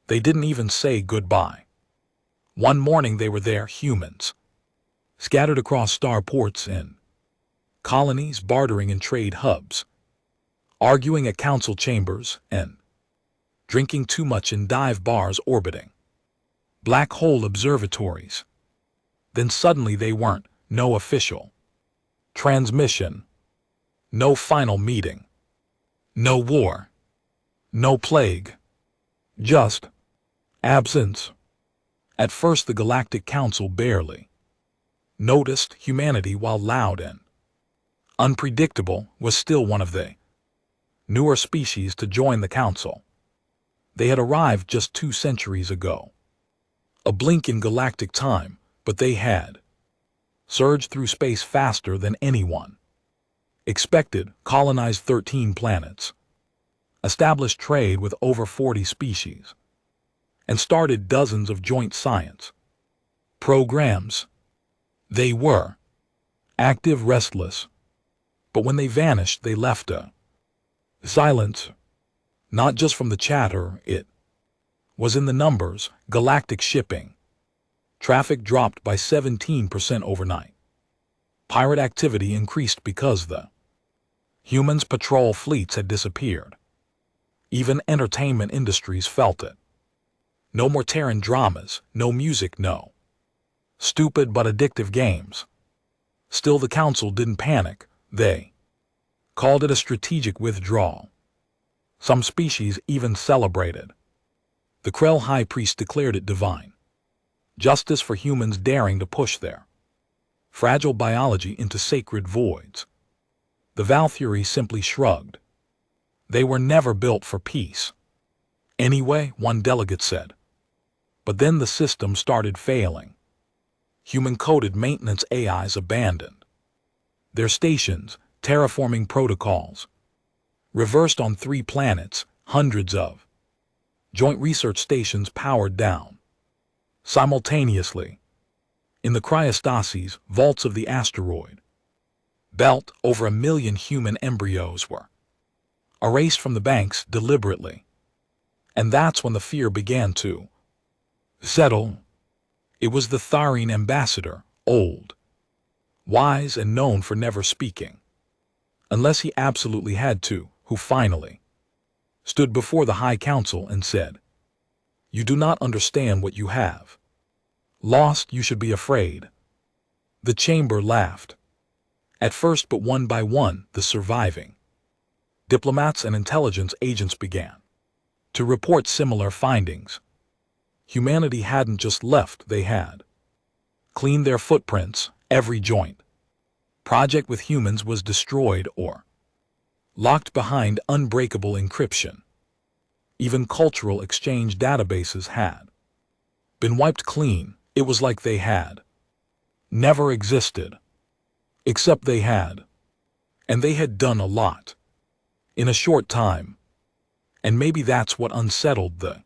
They didn't even say goodbye. One morning they were there, humans, scattered across starports in colonies, bartering in trade hubs, arguing at council chambers, and drinking too much in dive bars orbiting black hole observatories. Then suddenly they weren't. No official transmission, no final meeting, no war, no plague, just absence. At first the Galactic Council barely noticed. Humanity, while loud and unpredictable, was still one of the newer species to join the Council. They had arrived just 2 centuries ago. A blink in galactic time, but they had surged through space faster than anyone expected, colonized 13 planets, established trade with over 40 species, and started dozens of joint science programs. They were active, restless, but when they vanished, they left a silence, not just from the chatter, it was in the numbers. Galactic shipping traffic dropped by 17% overnight. Pirate activity increased because the humans' patrol fleets had disappeared. Even entertainment industries felt it. No more Terran dramas, no music, no stupid but addictive games. Still, the Council didn't panic. They called it a strategic withdrawal. Some species even celebrated. The Krell High Priest declared it divine justice for humans daring to push their fragile biology into sacred voids. The Valkyrie simply shrugged. They were never built for peace. Anyway, one delegate said. But then the system started failing. Human-coded maintenance AIs abandoned their stations, terraforming protocols reversed on 3 planets, hundreds of joint research stations powered down simultaneously. In the cryostasis vaults of the asteroid belt, over 1 million human embryos were erased from the banks deliberately. And that's when the fear began to settle. It was the Tharine ambassador, old, wise, and known for never speaking unless he absolutely had to, who finally stood before the High Council and said, "You do not understand what you have lost. You should be afraid." The chamber laughed. At first, but one by one, the surviving diplomats and intelligence agents began to report similar findings. Humanity hadn't just left, they had cleaned their footprints. Every joint project with humans was destroyed or locked behind unbreakable encryption. Even cultural exchange databases had been wiped clean. It was like they had never existed. Except they had. And they had done a lot in a short time. And maybe that's what unsettled the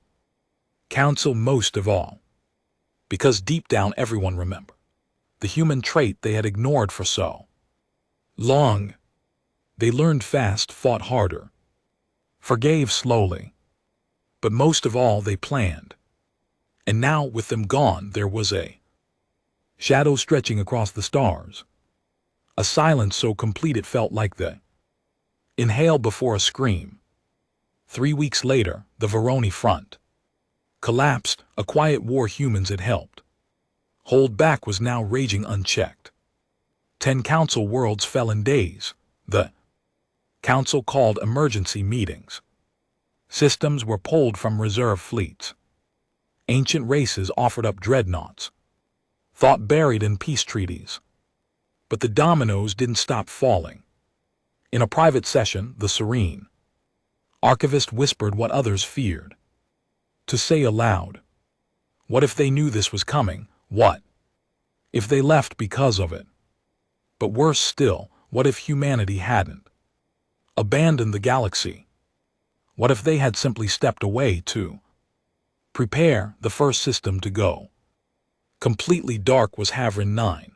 Council most of all. Because deep down everyone remembered the human trait they had ignored for so long. They learned fast, fought harder, forgave slowly. But most of all, they planned. And now, with them gone, there was a shadow stretching across the stars. A silence so complete it felt like the inhale before a scream. 3 weeks later, the Veroni front collapsed. A quiet war humans had helped hold back was now raging unchecked. 10 council worlds fell in days. The council called emergency meetings. Systems were pulled from reserve fleets. Ancient races offered up dreadnoughts, thought buried in peace treaties. But the dominoes didn't stop falling. In a private session, the serene archivist whispered what others feared to say aloud. What if they knew this was coming? What if they left because of it? But worse still, what if humanity hadn't abandoned the galaxy? What if they had simply stepped away to prepare? The first system to go completely dark was Havrin 9,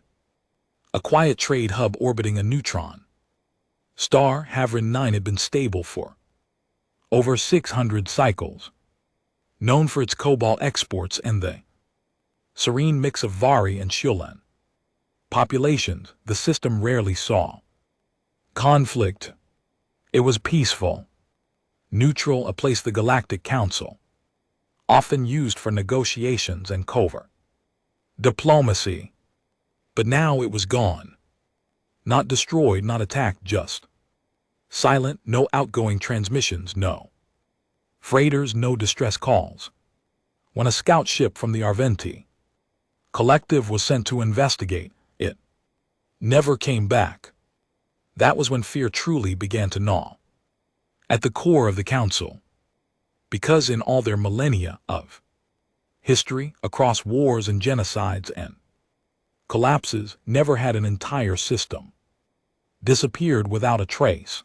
a quiet trade hub orbiting a neutron star. Havrin 9 had been stable for over 600 cycles. known for its cobalt exports and the serene mix of Vari and Shulen populations the system rarely saw conflict. It was peaceful, neutral, a place the Galactic Council often used for negotiations and covert diplomacy. But now it was gone. Not destroyed, not attacked, just silent, no outgoing transmissions, no freighters, no distress calls. When a scout ship from the Arventi Collective was sent to investigate, it never came back. That was when fear truly began to gnaw at the core of the Council. Because in all their millennia of history, across wars and genocides and collapses, never had an entire system disappeared without a trace.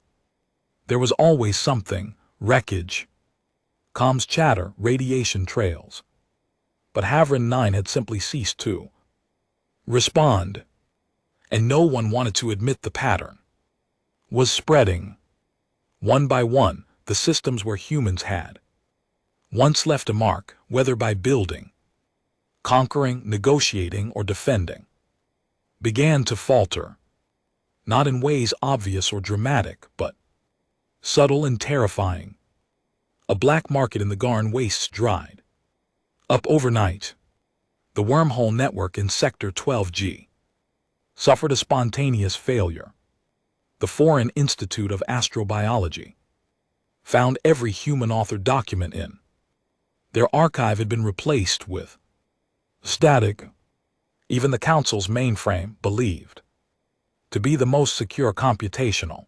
There was always something, wreckage, comms chatter, radiation trails. But Havrin 9 had simply ceased to respond, and no one wanted to admit the pattern was spreading. One by one, the systems where humans had once left a mark, whether by building, conquering, negotiating, or defending, began to falter, not in ways obvious or dramatic, but subtle and terrifying. A black market in the Garn wastes dried up overnight. The wormhole network in Sector 12G suffered a spontaneous failure. The Foreign Institute of Astrobiology found every human-authored document in their archive had been replaced with static. Even the Council's mainframe, believed to be the most secure computational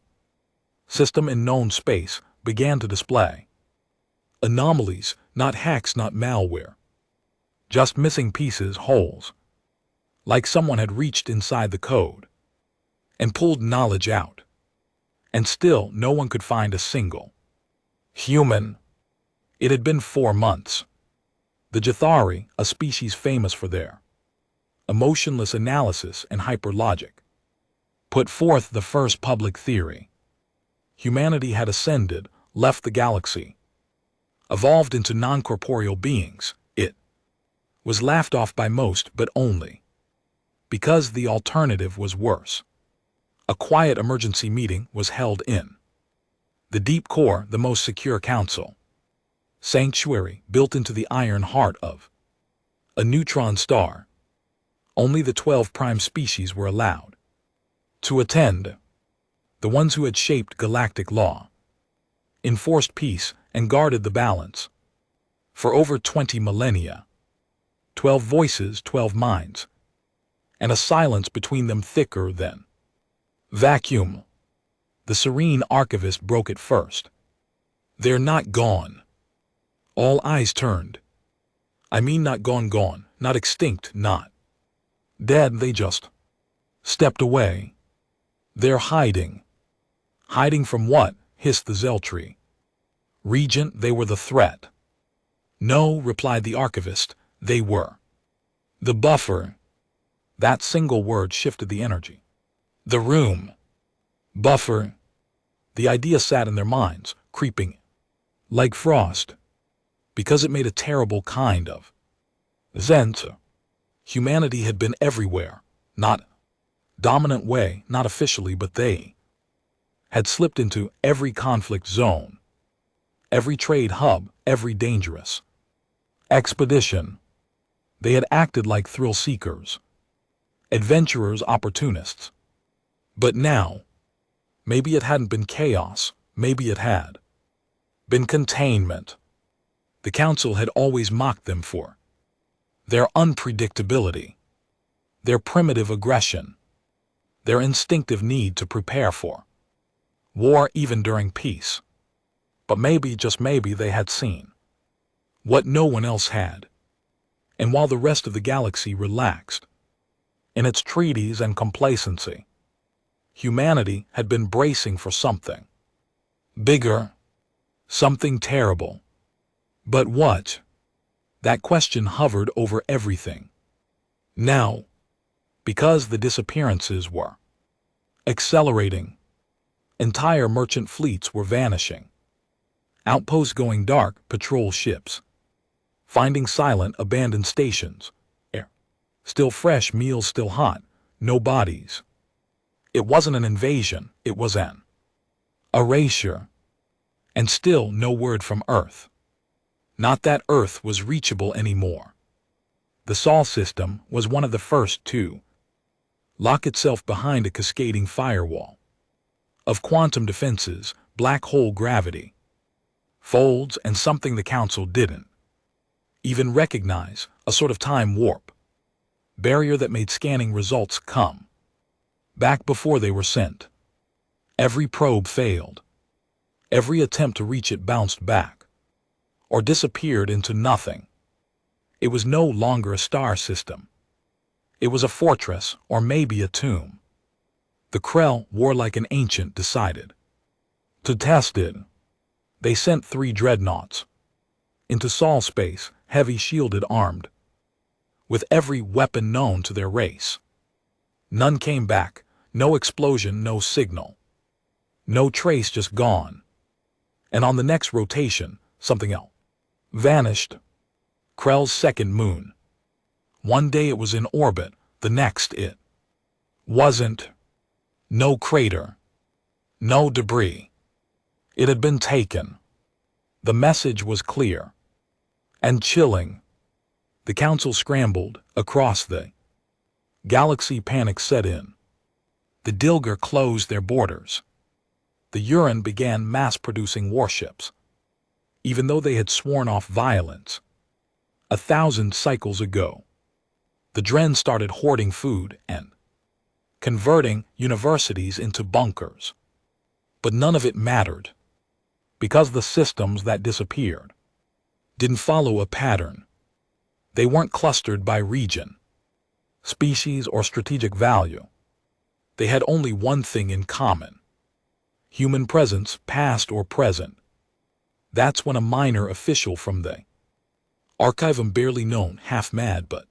system in known space, began to display anomalies, not hacks, not malware, just missing pieces, holes, like someone had reached inside the code and pulled knowledge out. And still, no one could find a single human. It had been 4 months. The Jathari, a species famous for their emotionless analysis and hyperlogic, put forth the first public theory. Humanity had ascended, left the galaxy, evolved into non-corporeal beings. It was laughed off by most, but only because the alternative was worse. A quiet emergency meeting was held in the deep core, the most secure council sanctuary built into the iron heart of a neutron star. Only the 12 prime species were allowed to attend, the ones who had shaped galactic law, enforced peace, and guarded the balance for over 20 millennia. 12 voices, 12 minds, and a silence between them thicker than vacuum. The serene archivist broke it first. They're not gone. All eyes turned. I mean not gone, not extinct, not dead, they just stepped away. They're hiding. Hiding from what? Hissed the Zeltree Regent. They were the threat. No, replied the archivist, they were the buffer. That single word shifted the energy. The room. Buffer. The idea sat in their minds, creeping like frost, because it made a terrible kind of sense. Humanity had been everywhere, not dominant way, not officially, but they had slipped into every conflict zone, every trade hub, every dangerous expedition. They had acted like thrill seekers, adventurers, opportunists. But now, maybe it hadn't been chaos, maybe it had been containment. The Council had always mocked them for their unpredictability, their primitive aggression, their instinctive need to prepare for war even during peace. But maybe, just maybe, they had seen what no one else had. And while the rest of the galaxy relaxed in its treaties and complacency, humanity had been bracing for something bigger, something terrible. But what? That question hovered over everything. Now, because the disappearances were accelerating, entire merchant fleets were vanishing, outposts going dark, patrol ships finding silent, abandoned stations. Air still fresh, meals still hot, no bodies. It wasn't an invasion, it was an erasure. And still no word from Earth. Not that Earth was reachable anymore. The Sol system was one of the first to lock itself behind a cascading firewall of quantum defenses, black hole gravity, folds, and something the Council didn't even recognize, a sort of time warp barrier that made scanning results come back before they were sent. Every probe failed. Every attempt to reach it bounced back or disappeared into nothing. It was no longer a star system. It was a fortress, or maybe a tomb. The Krell, warlike and ancient, decided to test it. They sent 3 dreadnoughts into Sol space, heavy shielded, armed with every weapon known to their race. None came back, no explosion, no signal. No trace, just gone. And on the next rotation, something else vanished. Krell's second moon. One day it was in orbit, the next it wasn't. No crater. No debris. It had been taken. The message was clear and chilling. The Council scrambled across the galaxy. Panic set in. The Dilger closed their borders. The Uran began mass-producing warships, even though they had sworn off violence 1,000 cycles ago. The Dren started hoarding food and converting universities into bunkers. But none of it mattered, because the systems that disappeared didn't follow a pattern. They weren't clustered by region, species, or strategic value. They had only one thing in common: human presence, past or present. That's when a minor official from the archive, barely known, half mad but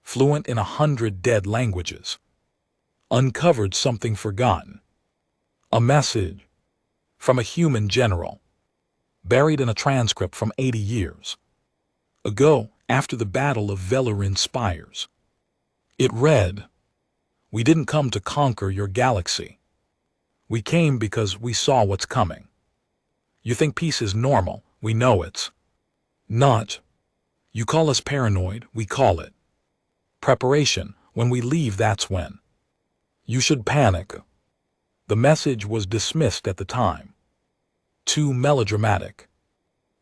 fluent in 100 dead languages, uncovered something forgotten. A message from a human general, buried in a transcript from 80 years ago, after the Battle of Velarin Spires. It read, "We didn't come to conquer your galaxy. We came because we saw what's coming. You think peace is normal, we know it's not. You call us paranoid, we call it preparation. When we leave, that's when you should panic." The message was dismissed at the time. Too melodramatic.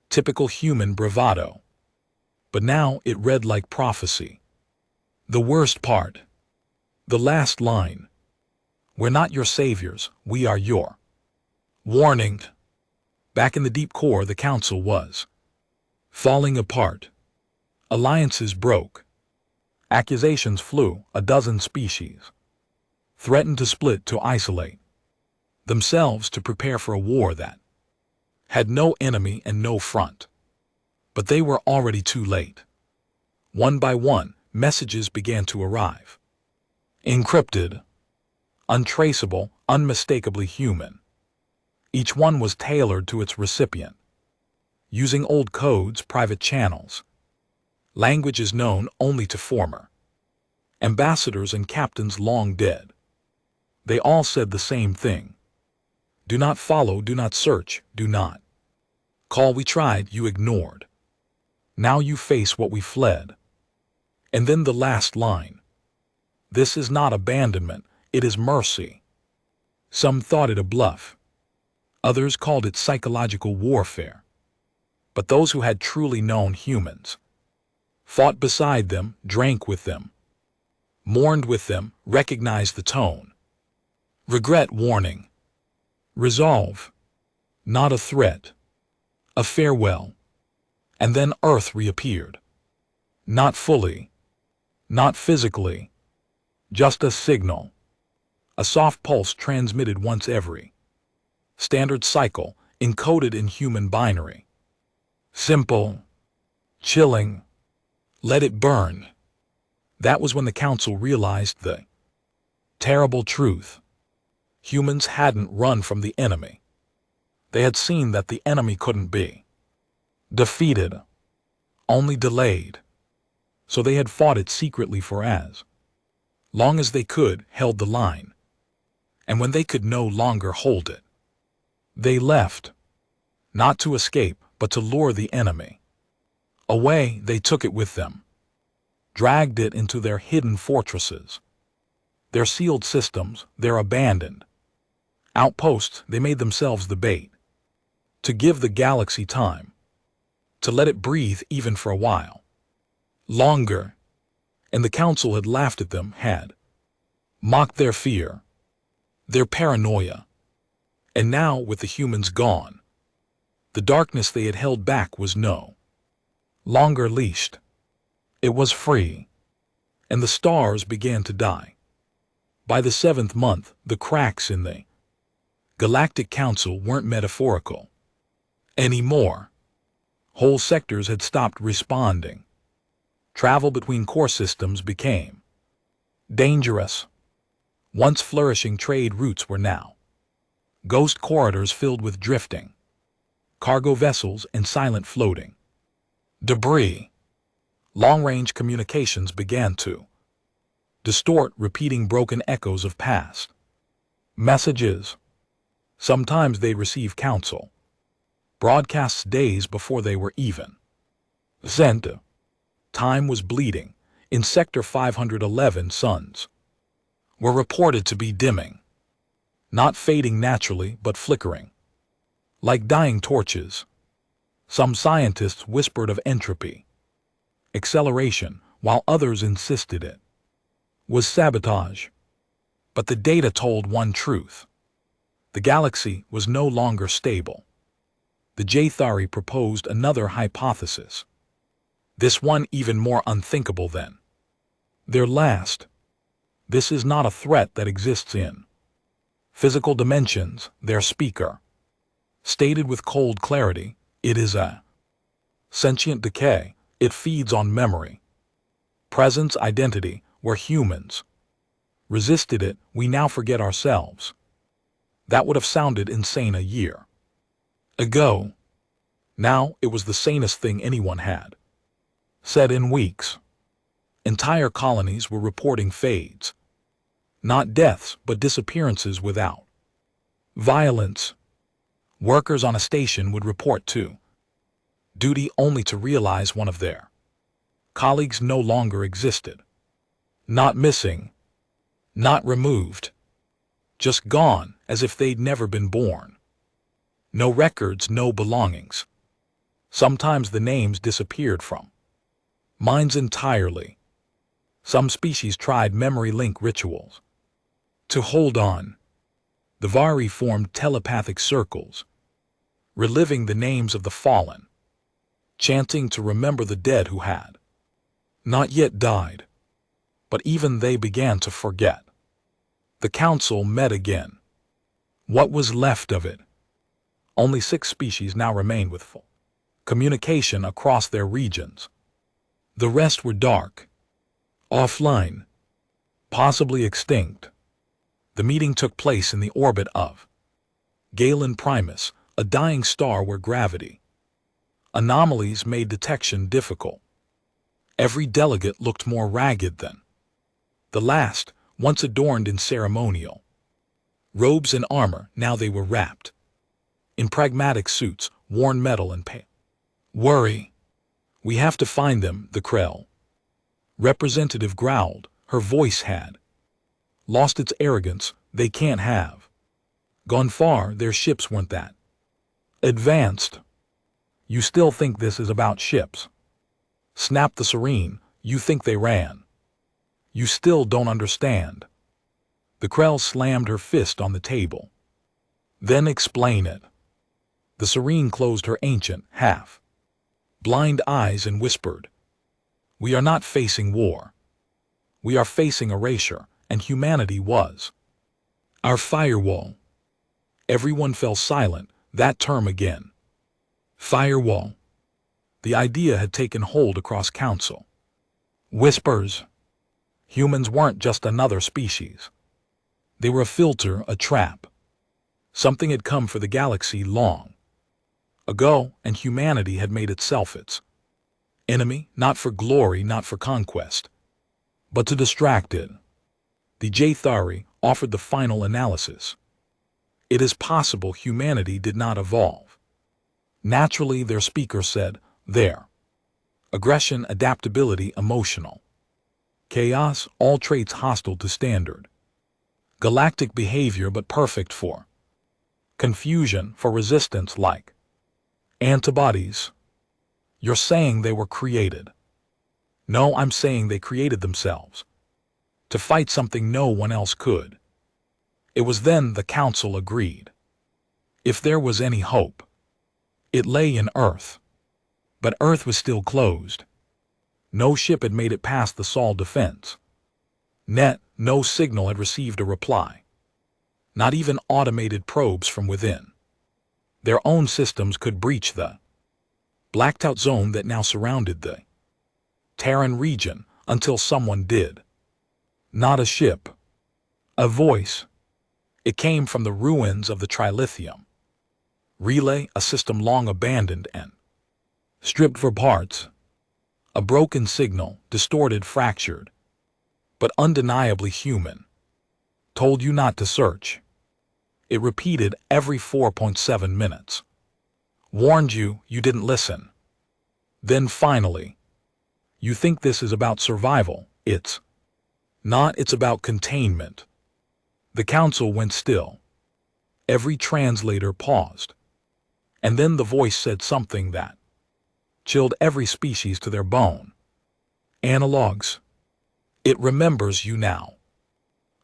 Typical human bravado. But now it read like prophecy. The worst part. The last line. "We're not your saviors, we are your warning." Back in the deep core, the Council was falling apart. Alliances broke. Accusations flew. A dozen species threatened to split, to isolate themselves, to prepare for a war that had no enemy and no front. But they were already too late. One by one, messages began to arrive. Encrypted, untraceable, unmistakably human. Each one was tailored to its recipient, using old codes, private channels, languages known only to former ambassadors and captains long dead. They all said the same thing: do not follow, do not search, do not call. We tried, you ignored. Now you face what we fled. And then the last line: this is not abandonment, it is mercy. Some thought it a bluff. Others called it psychological warfare. But those who had truly known humans fought beside them, drank with them, mourned with them, recognized the tone. Regret, warning. Resolve. Not a threat. A farewell. And then Earth reappeared. Not fully. Not physically. Just a signal. A soft pulse transmitted once every standard cycle, encoded in human binary. Simple. Chilling. Let it burn. That was when the Council realized the terrible truth. Humans hadn't run from the enemy. They had seen that the enemy couldn't be defeated. only delayed. So they had fought it secretly for as long as they could, held the line. And when they could no longer hold it, they left, not to escape, but to lure the enemy away. They took it with them, dragged it into their hidden fortresses, their sealed systems, their abandoned outposts. They made themselves the bait, to give the galaxy time, to let it breathe even for a while longer. And the council had laughed at them, had mocked their fear, their paranoia. And now, with the humans gone, the darkness they had held back was no longer leashed. It was free, and the stars began to die. By the 7th month, the cracks in the Galactic Council weren't metaphorical anymore. Whole sectors had stopped responding. Travel between core systems became dangerous. Once flourishing trade routes were now ghost corridors filled with drifting cargo vessels and silent floating debris. Long-range communications began to distort, repeating broken echoes of past messages. Sometimes they received council broadcasts days before they were even sent. Time was bleeding. In Sector 511, suns were reported to be dimming, not fading naturally, but flickering like dying torches. Some scientists whispered of entropy, acceleration, while others insisted it was sabotage. But the data told one truth: the galaxy was no longer stable. The Jathari proposed another hypothesis, this one even more unthinkable than their last. This is not a threat that exists in physical dimensions, their speaker stated with cold clarity. It is a sentient decay. It feeds on memory, presence, identity. Where humans resisted it, we now forget ourselves. That would have sounded insane a year ago. Now it was the sanest thing anyone had said in weeks. Entire colonies were reporting fades. Not deaths, but disappearances without violence. Workers on a station would report to duty only to realize one of their colleagues no longer existed. Not missing, not removed, just gone, as if they'd never been born. No records, no belongings. Sometimes the names disappeared from minds entirely. Some species tried memory link rituals to hold on. The Vari formed telepathic circles, reliving the names of the fallen, chanting to remember the dead who had not yet died. But even they began to forget. The council met again. What was left of it? Only 6 species now remained with full communication across their regions. The rest were dark, offline, possibly extinct. The meeting took place in the orbit of Galen Primus, a dying star where gravity anomalies made detection difficult. Every delegate looked more ragged than the last. Once adorned in ceremonial robes and armor, now they were wrapped in pragmatic suits, worn metal and pale. Worry. We have to find them, the Krell representative growled. Her voice had lost its arrogance. They can't have gone far. Their ships weren't that advanced. You still think this is about ships? Snapped the Serene. You think they ran? You still don't understand. The Krell slammed her fist on the table. Then explain it. The Serene closed her ancient, half-blind eyes and whispered, we are not facing war. We are facing erasure, and humanity was our firewall. Everyone fell silent. That term again. Firewall. The idea had taken hold across council. Whispers. Humans weren't just another species. They were a filter, a trap. Something had come for the galaxy long ago, and humanity had made itself its Enemy, not for glory, not for conquest, but to distract it. The HFY offered the final analysis. It is possible humanity did not evolve naturally, their speaker said. There. Aggression, adaptability, emotional. Chaos, all traits hostile to standard. Galactic behavior but perfect for confusion, for resistance like antibodies. You're saying they were created. No, I'm saying they created themselves to fight something no one else could. It was then the council agreed. If there was any hope, it lay in Earth. But Earth was still closed. No ship had made it past the Sol defense net, no signal had received a reply. Not even automated probes from within their own systems could breach the blacked-out zone that now surrounded the Terran region until someone did. Not a ship. A voice. It came from the ruins of the Trilithium Relay, a system long abandoned and stripped for parts. A broken signal, distorted, fractured, but undeniably human. Told you not to search. It repeated every 4.7 minutes. Warned you, you didn't listen. Then finally, you think this is about survival. It's not, it's about containment. The council went still. Every translator paused. And then the voice said something that chilled every species to their bone. Analogs. It remembers you now.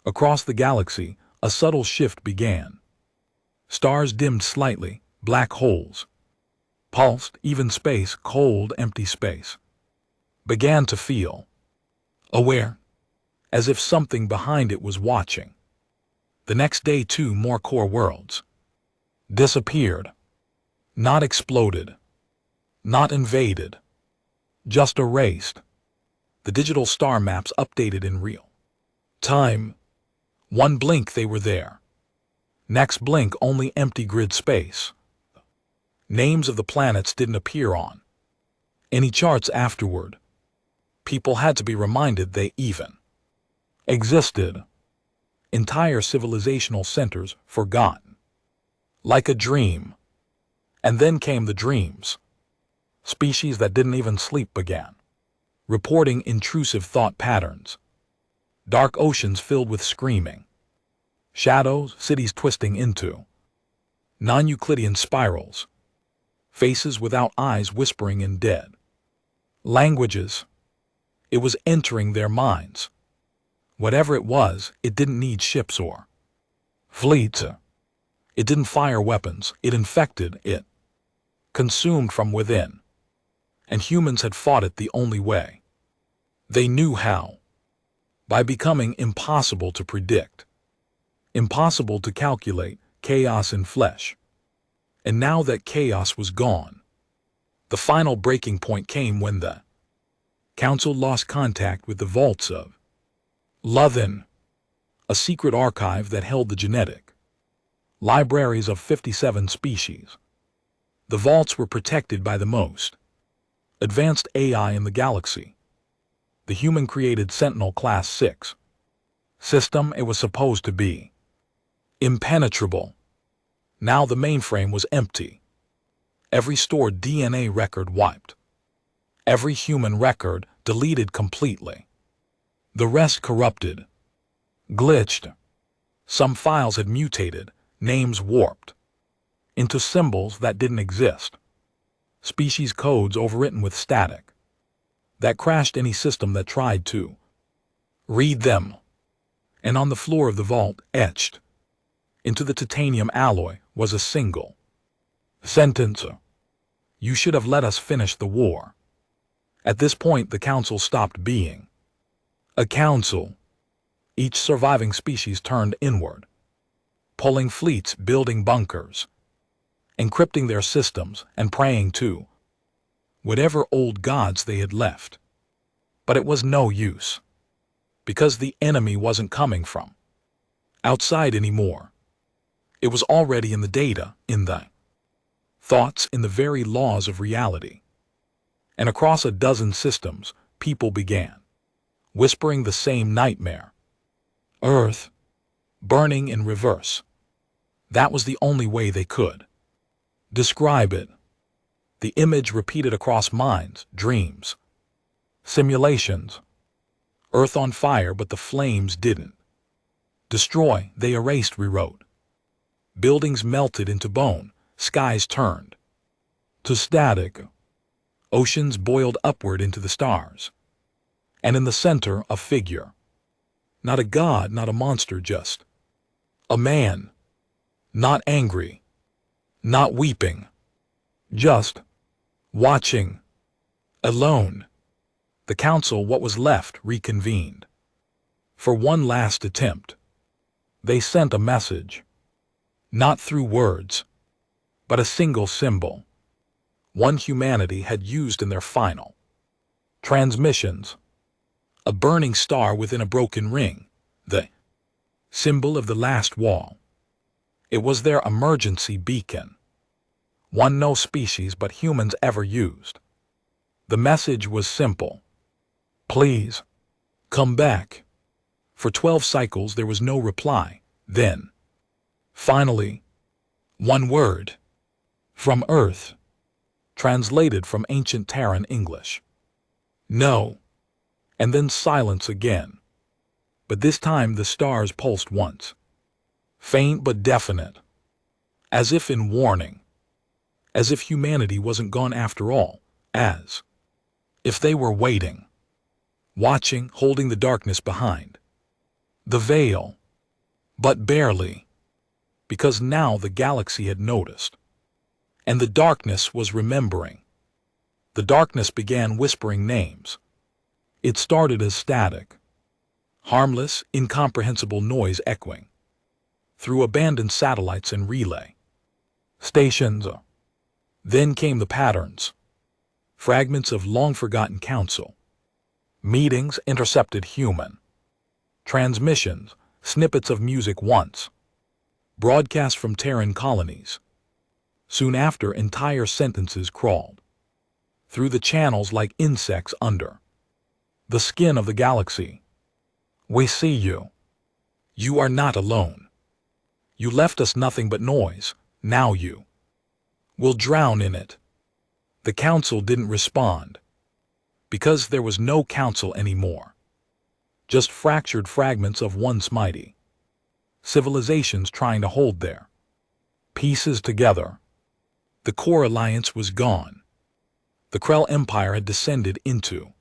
Across the galaxy, a subtle shift began. Stars dimmed slightly, black holes pulsed, even space, cold, empty space, began to feel aware, as if something behind it was watching. The next day, 2 more core worlds disappeared. Not exploded. Not invaded. Just erased. The digital star maps updated in real time. One blink they were there. Next blink only empty grid space. Names of the planets didn't appear on any charts afterward. People had to be reminded they even existed. Entire civilizational centers forgotten. Like a dream. And then came the dreams. Species that didn't even sleep began reporting intrusive thought patterns. Dark oceans filled with screaming. Shadows, cities twisting into non-Euclidean spirals. Faces without eyes whispering in dead languages. It was entering their minds. Whatever it was, it didn't need ships or fleets. It didn't fire weapons. It infected it. Consumed from within. And humans had fought it the only way. They knew how. By becoming impossible to predict. Impossible to calculate, chaos in flesh. And now that chaos was gone, the final breaking point came when the council lost contact with the vaults of Lothin, a secret archive that held the genetic libraries of 57 species. The vaults were protected by the most advanced AI in the galaxy. The human-created Sentinel Class 6 system. It was supposed to be impenetrable. Now the mainframe was empty. Every stored DNA record wiped. Every human record deleted completely. The rest corrupted. Glitched. Some files had mutated, names warped into symbols that didn't exist. Species codes overwritten with static that crashed any system that tried to read them. And on the floor of the vault, etched into the titanium alloy, was a single sentence. You should have let us finish the war. At this point, the council stopped being a council. Each surviving species turned inward, pulling fleets, building bunkers, encrypting their systems, and praying to whatever old gods they had left. But it was no use, because the enemy wasn't coming from outside anymore. It was already in the data, in the thoughts, in the very laws of reality. And across a dozen systems, people began whispering the same nightmare. Earth, burning in reverse. That was the only way they could describe it. The image repeated across minds, dreams, simulations. Earth on fire, but the flames didn't destroy, they erased, rewrote. Buildings melted into bone, skies turned to static, oceans boiled upward into the stars. And in the center, a figure. Not a god, not a monster, just a man. Not angry, not weeping, just watching, alone. The council, what was left, reconvened. For one last attempt, they sent a message. Not through words, but a single symbol. One humanity had used in their final transmissions. A burning star within a broken ring, the symbol of the last wall. It was their emergency beacon. One no species but humans ever used. The message was simple. Please, come back. For 12 cycles there was no reply. Then, finally, one word. From Earth. Translated from ancient Terran English. No. And then silence again. But this time the stars pulsed once. Faint but definite. As if in warning. As if humanity wasn't gone after all. As if they were waiting. Watching, holding the darkness behind the veil. But barely. Because now the galaxy had noticed. And the darkness was remembering. The darkness began whispering names. It started as static. Harmless, incomprehensible noise echoing through abandoned satellites and relay stations. Then came the patterns. Fragments of long-forgotten council. Meetings intercepted human. Transmissions, snippets of music once. Broadcasts from Terran colonies. Soon after, entire sentences crawled through the channels like insects under the skin of the galaxy. We see you. You are not alone. You left us nothing but noise. Now you will drown in it. The council didn't respond. Because there was no council anymore. Just fractured fragments of once mighty civilizations trying to hold their pieces together. The core alliance was gone. The Krell Empire had descended into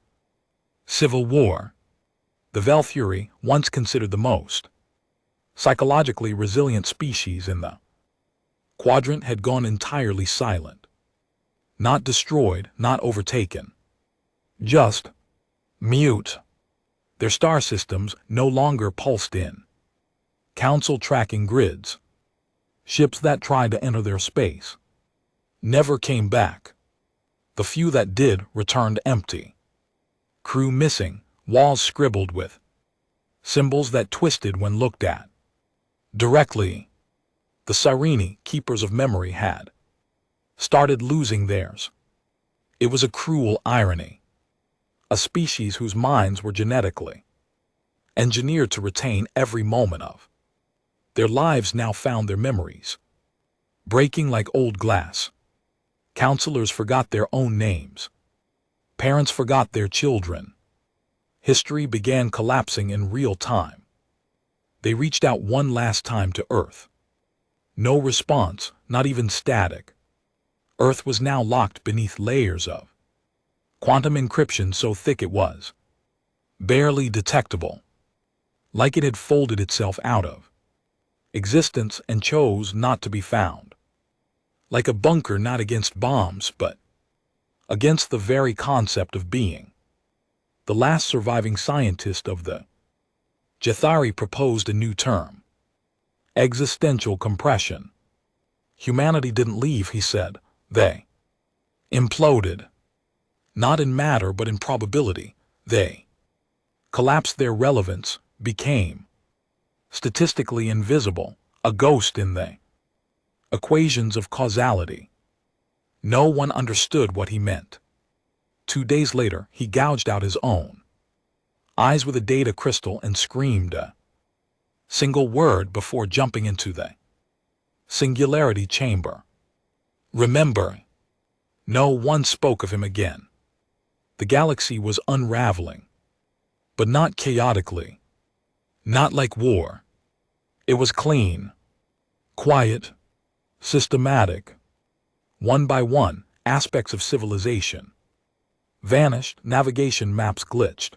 civil war. The Valkyrie, once considered the most psychologically resilient species in the quadrant, had gone entirely silent. Not destroyed, not overtaken. Just mute. Their star systems no longer pulsed in. Council tracking grids. Ships that tried to enter their space never came back. The few that did returned empty. Crew missing, walls scribbled with symbols that twisted when looked at directly. The Sirini, keepers of memory, had started losing theirs. It was a cruel irony. A species whose minds were genetically engineered to retain every moment of their lives now found their memories breaking like old glass. Counselors forgot their own names. Parents forgot their children. History began collapsing in real time. They reached out one last time to Earth. No response, not even static. Earth was now locked beneath layers of quantum encryption so thick it was barely detectable. Like it had folded itself out of existence and chose not to be found. Like a bunker not against bombs, but against the very concept of being. The last surviving scientist of the Jethari proposed a new term. Existential compression. Humanity didn't leave, he said. They imploded. Not in matter, but in probability. They collapsed. Their relevance became statistically invisible, a ghost in the equations of causality. No one understood what he meant. 2 days later, he gouged out his own eyes with a data crystal and screamed a single word before jumping into the singularity chamber. Remember, no one spoke of him again. The galaxy was unraveling, but not chaotically, not like war. It was clean, quiet, systematic. One by one, aspects of civilization vanished, navigation maps glitched,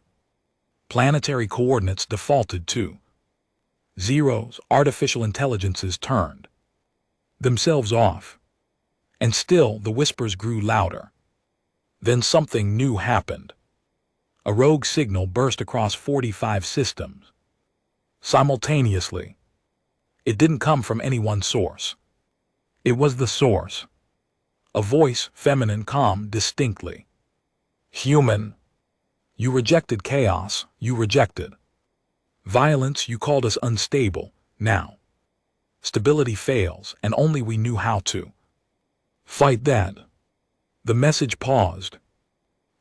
planetary coordinates defaulted to zeros, artificial intelligences turned themselves off. And still the whispers grew louder. Then something new happened. A rogue signal burst across 45 systems simultaneously. It didn't come from any one source. It was the source. A voice, feminine, calm, distinctly human. You rejected chaos, you rejected violence, you called us unstable. Now stability fails, and only we knew how to fight that. The message paused.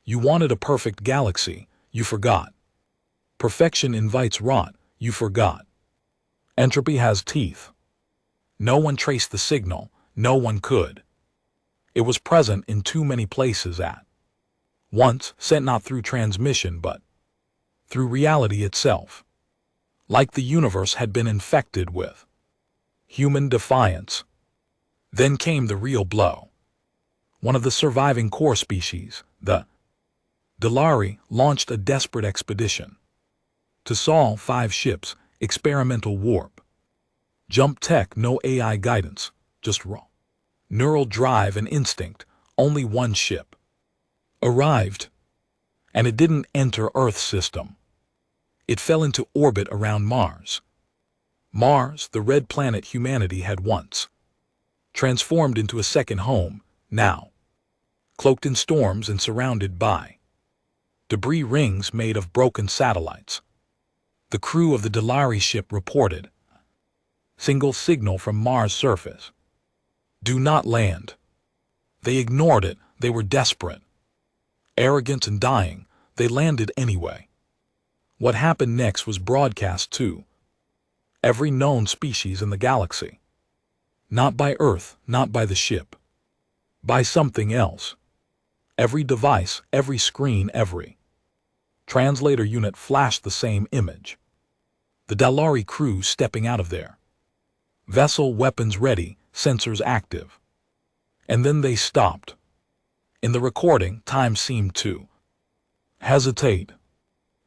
You wanted a perfect galaxy, you forgot. Perfection invites rot, you forgot. Entropy has teeth. No one traced the signal, no one could. It was present in too many places at once, sent not through transmission but through reality itself. Like the universe had been infected with human defiance. Then came the real blow. One of the surviving core species, the Dalari, launched a desperate expedition to solve 5 ships, experimental warp, jump tech, no AI guidance, just raw neural drive and instinct. Only one ship arrived, and it didn't enter Earth's system. It fell into orbit around Mars. Mars, the red planet humanity had once transformed into a second home, now cloaked in storms and surrounded by debris rings made of broken satellites. The crew of the Dalari ship reported single signal from Mars' surface. Do not land. They ignored it. They were desperate, arrogant and dying. They landed anyway. What happened next was broadcast to every known species in the galaxy. Not by Earth, not by the ship. By something else. Every device, every screen, every translator unit flashed the same image. The Dalari crew stepping out of their vessel, weapons ready, sensors active. And then they stopped. In the recording, time seemed to hesitate,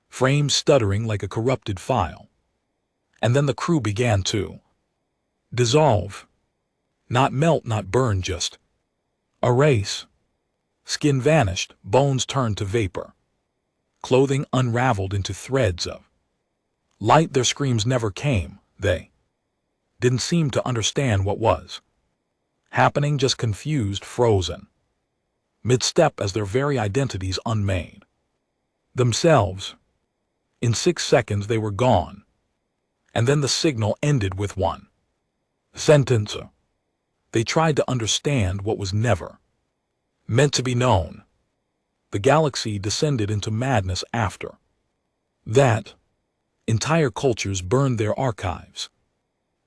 frames stuttering like a corrupted file. And then the crew began to dissolve. Not melt, not burn, just erase. Skin vanished, bones turned to vapor. Clothing unraveled into threads of light. Their screams never came. They didn't seem to understand what was happening, just confused, frozen, mid-step as their very identities unmade themselves. In 6 seconds they were gone. And then the signal ended with one sentence. They tried to understand what was never meant to be known. The galaxy descended into madness after that. Entire cultures burned their archives.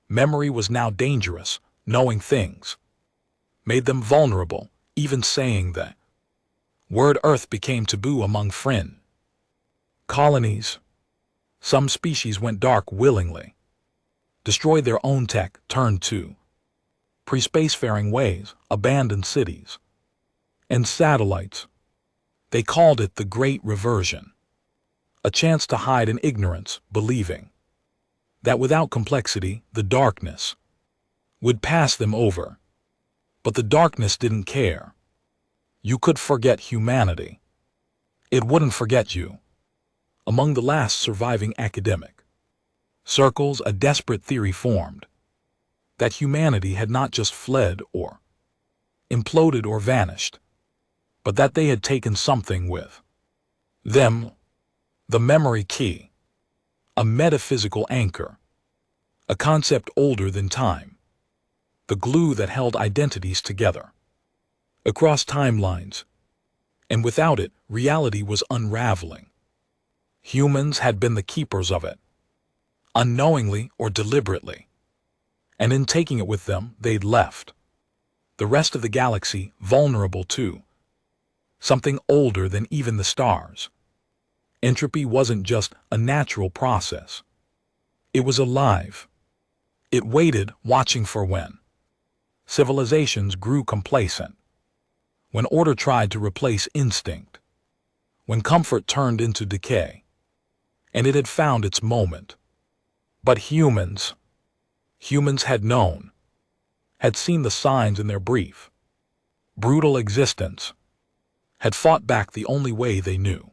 Memory was now dangerous. Knowing things made them vulnerable. Even saying the word Earth became taboo among friend colonies. Some species went dark willingly, destroyed their own tech, turned to pre-spacefaring ways, abandoned cities and satellites. They called it the Great Reversion, a chance to hide in ignorance, believing that without complexity, the darkness would pass them over. But the darkness didn't care. You could forget humanity. It wouldn't forget you. Among the last surviving academic circles, a desperate theory formed that humanity had not just fled or imploded or vanished, but that they had taken something with them, the memory key, a metaphysical anchor, a concept older than time, the glue that held identities together across timelines. and without it, reality was unraveling. Humans had been the keepers of it, unknowingly or deliberately, and in taking it with them, they'd left the rest of the galaxy vulnerable to something older than even the stars. Entropy wasn't just a natural process. It was alive. It waited, watching for when civilizations grew complacent, when order tried to replace instinct, when comfort turned into decay, and it had found its moment. But humans had known, had seen the signs in their brief, brutal existence, had fought back the only way they knew.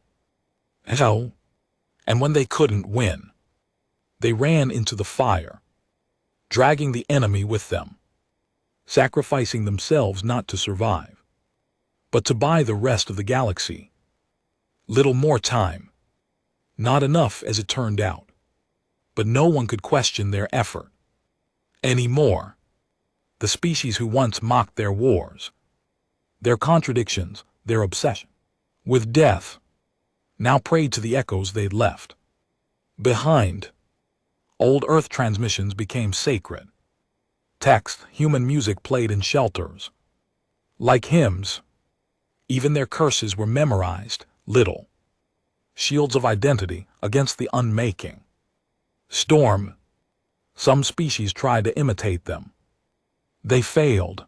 And when they couldn't win, they ran into the fire, dragging the enemy with them, sacrificing themselves not to survive, but to buy the rest of the galaxy. Little more time. Not enough, as it turned out. But no one could question their effort anymore. The species who once mocked their wars, their contradictions, their obsession with death, now prayed to the echoes they'd left behind. Old Earth transmissions became sacred. Text, human music played in shelters, like hymns. Even their curses were memorized, little shields of identity against the unmaking storm. Some species tried to imitate them. They failed,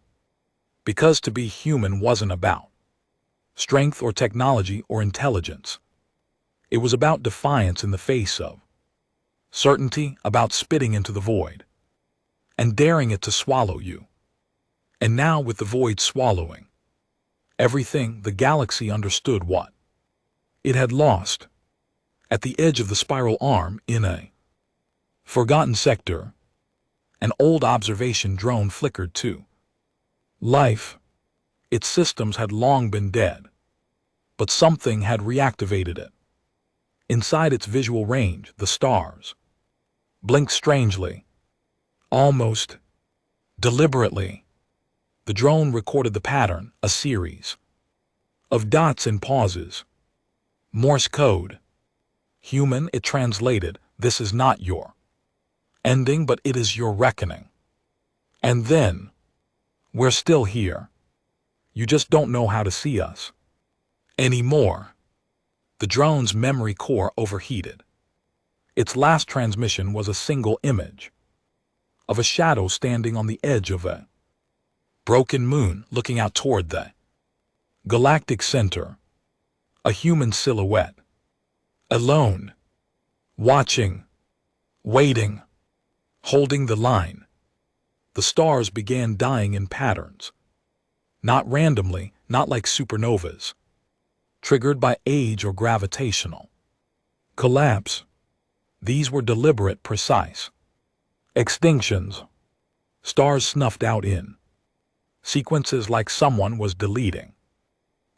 because to be human wasn't about strength or technology or intelligence. It was about defiance in the face of certainty, about spitting into the void and daring it to swallow you. And now, with the void swallowing everything, the galaxy understood what it had lost. At the edge of the spiral arm, in a forgotten sector, an old observation drone flickered to life. Its systems had long been dead, but something had reactivated it. Inside its visual range, the stars blinked strangely, almost deliberately. The drone recorded the pattern, a series of dots and pauses. Morse code. Human, it translated, this is not your ending, but it is your reckoning. And then, we're still here. You just don't know how to see us anymore. The drone's memory core overheated. Its last transmission was a single image of a shadow standing on the edge of a broken moon, looking out toward the galactic center. A human silhouette, alone, watching, waiting, holding the line. The stars began dying in patterns, not randomly, not like supernovas, triggered by age or gravitational collapse. These were deliberate, precise extinctions. Stars snuffed out in sequences like someone was deleting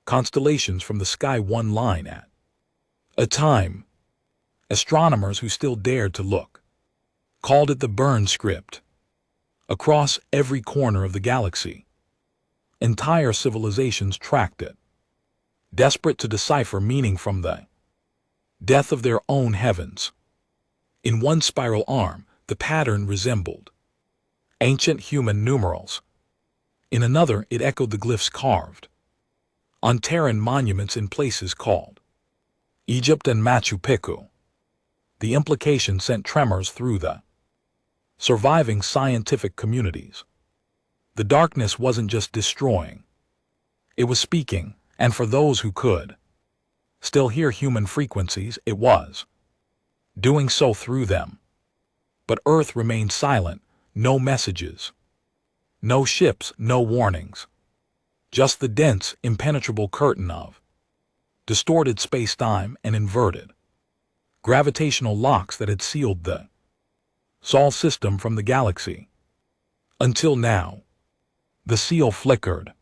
constellations from the sky, one line at a time. Astronomers who still dared to look called it the burn script. Across every corner of the galaxy, entire civilizations tracked it, desperate to decipher meaning from the death of their own heavens. In one spiral arm, the pattern resembled ancient human numerals. In another, it echoed the glyphs carved on Terran monuments in places called Egypt and Machu Picchu. The implication sent tremors through the surviving scientific communities. The darkness wasn't just destroying, it was speaking, and for those who could still hear human frequencies, it was doing so through them. But Earth remained silent, no messages, no ships, no warnings. Just the dense, impenetrable curtain of distorted space-time and inverted gravitational locks that had sealed the Sol system from the galaxy. Until now, the seal flickered.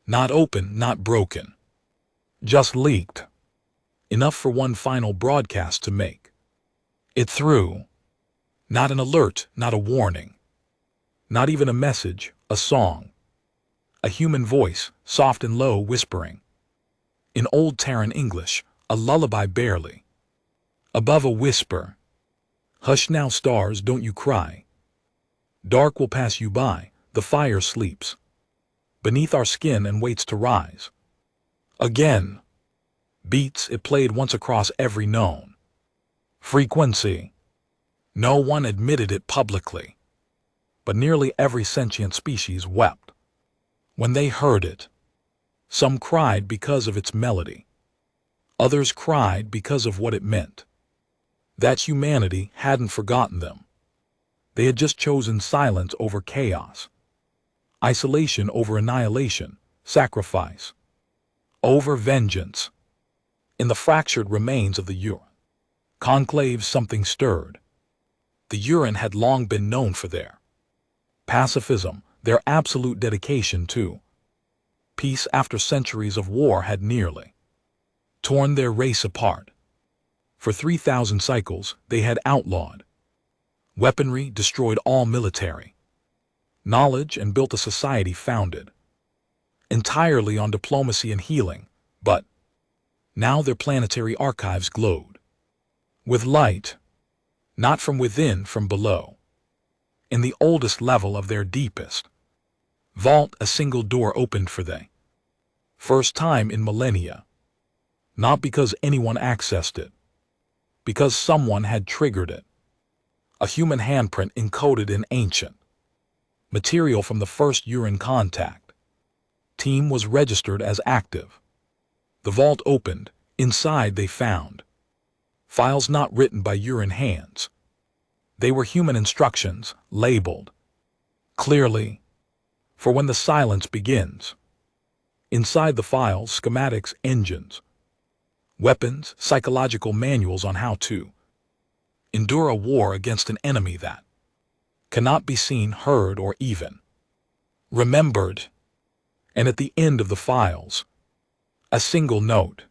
Not open, not broken. Just leaked. Enough for one final broadcast to make it through. Not an alert, not a warning. Not even a message, a song. A human voice, soft and low, whispering. In Old Terran English, a lullaby barely. Above a whisper, hush now stars, don't you cry. Dark will pass you by, the fire sleeps beneath our skin and waits to rise. Again, beats it played once across every known frequency. No one admitted it publicly, but nearly every sentient species wept when they heard it. Some cried because of its melody. Others cried because of what it meant. That humanity hadn't forgotten them. They had just chosen silence over chaos, isolation over annihilation, sacrifice over vengeance. In the fractured remains of the Uran conclave, something stirred. The Uran had long been known for their pacifism, their absolute dedication to peace after centuries of war had nearly torn their race apart. For 3,000 cycles, they had outlawed weaponry, destroyed all military knowledge, and built a society founded entirely on diplomacy and healing. But now their planetary archives glowed with light, not from within, from below. In the oldest level of their deepest vault, a single door opened for the first time in millennia. Not because anyone accessed it, because someone had triggered it. A human handprint encoded in ancient material from the first Uran contact team was registered as active. The vault opened. Inside they found files not written by Uran hands. They were human instructions, labeled clearly for when the silence begins. Inside the files, schematics, engines, weapons, psychological manuals on how to endure a war against an enemy that cannot be seen, heard, or even remembered. And at the end of the files, a single note,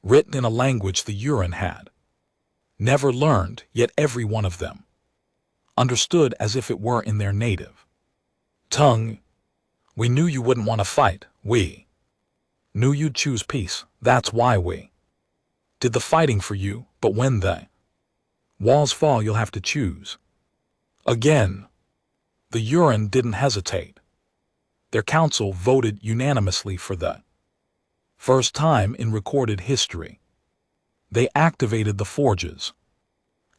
written in a language the Uran had never learned, yet every one of them understood as if it were in their native tongue. We knew you wouldn't want to fight. We knew you'd choose peace. That's why we did the fighting for you. But when the walls fall, you'll have to choose. Again, the Uran didn't hesitate. Their council voted unanimously for the first time in recorded history. They activated the forges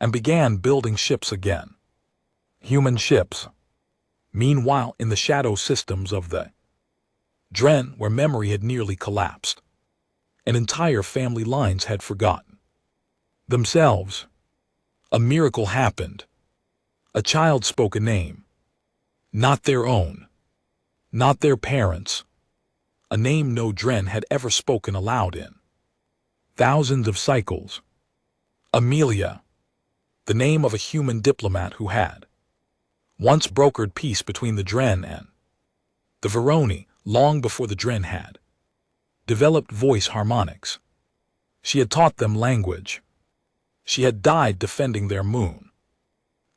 and began building ships again. Human ships. Meanwhile, in the shadow systems of the Dren, where memory had nearly collapsed, and entire family lines had forgotten themselves, a miracle happened. A child spoke a name, not their own, not their parents', a name no Dren had ever spoken aloud in thousands of cycles. Amelia, the name of a human diplomat who had once brokered peace between the Dren and the Veroni, long before the Dren had developed voice harmonics. She had taught them language. She had died defending their moon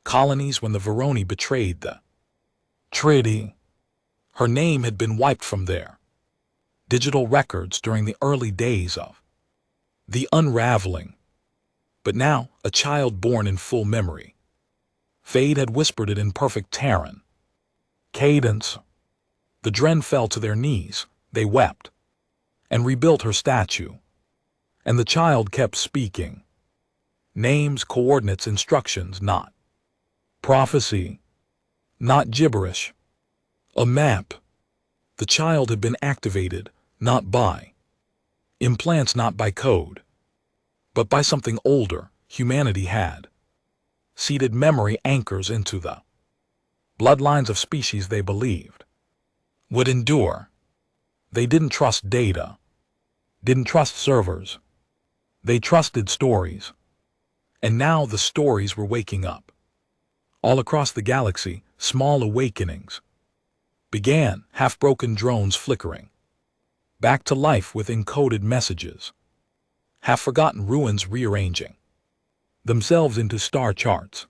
colonies when the Veroni betrayed the treaty. Her name had been wiped from their digital records during the early days of the unraveling. But now, a child born in full memory, Fade had whispered it in perfect Terran cadence. The Dren fell to their knees. They wept and rebuilt her statue. And the child kept speaking. Names, coordinates, instructions, not prophecy, not gibberish. A map. The child had been activated, not by implants, not by code, but by something older. Humanity had seeded memory anchors into the bloodlines of species they believed would endure. They didn't trust data, didn't trust servers. They trusted stories. And now the stories were waking up. All across the galaxy, small awakenings began, half-broken drones flickering back to life with encoded messages, half-forgotten ruins rearranging themselves into star charts,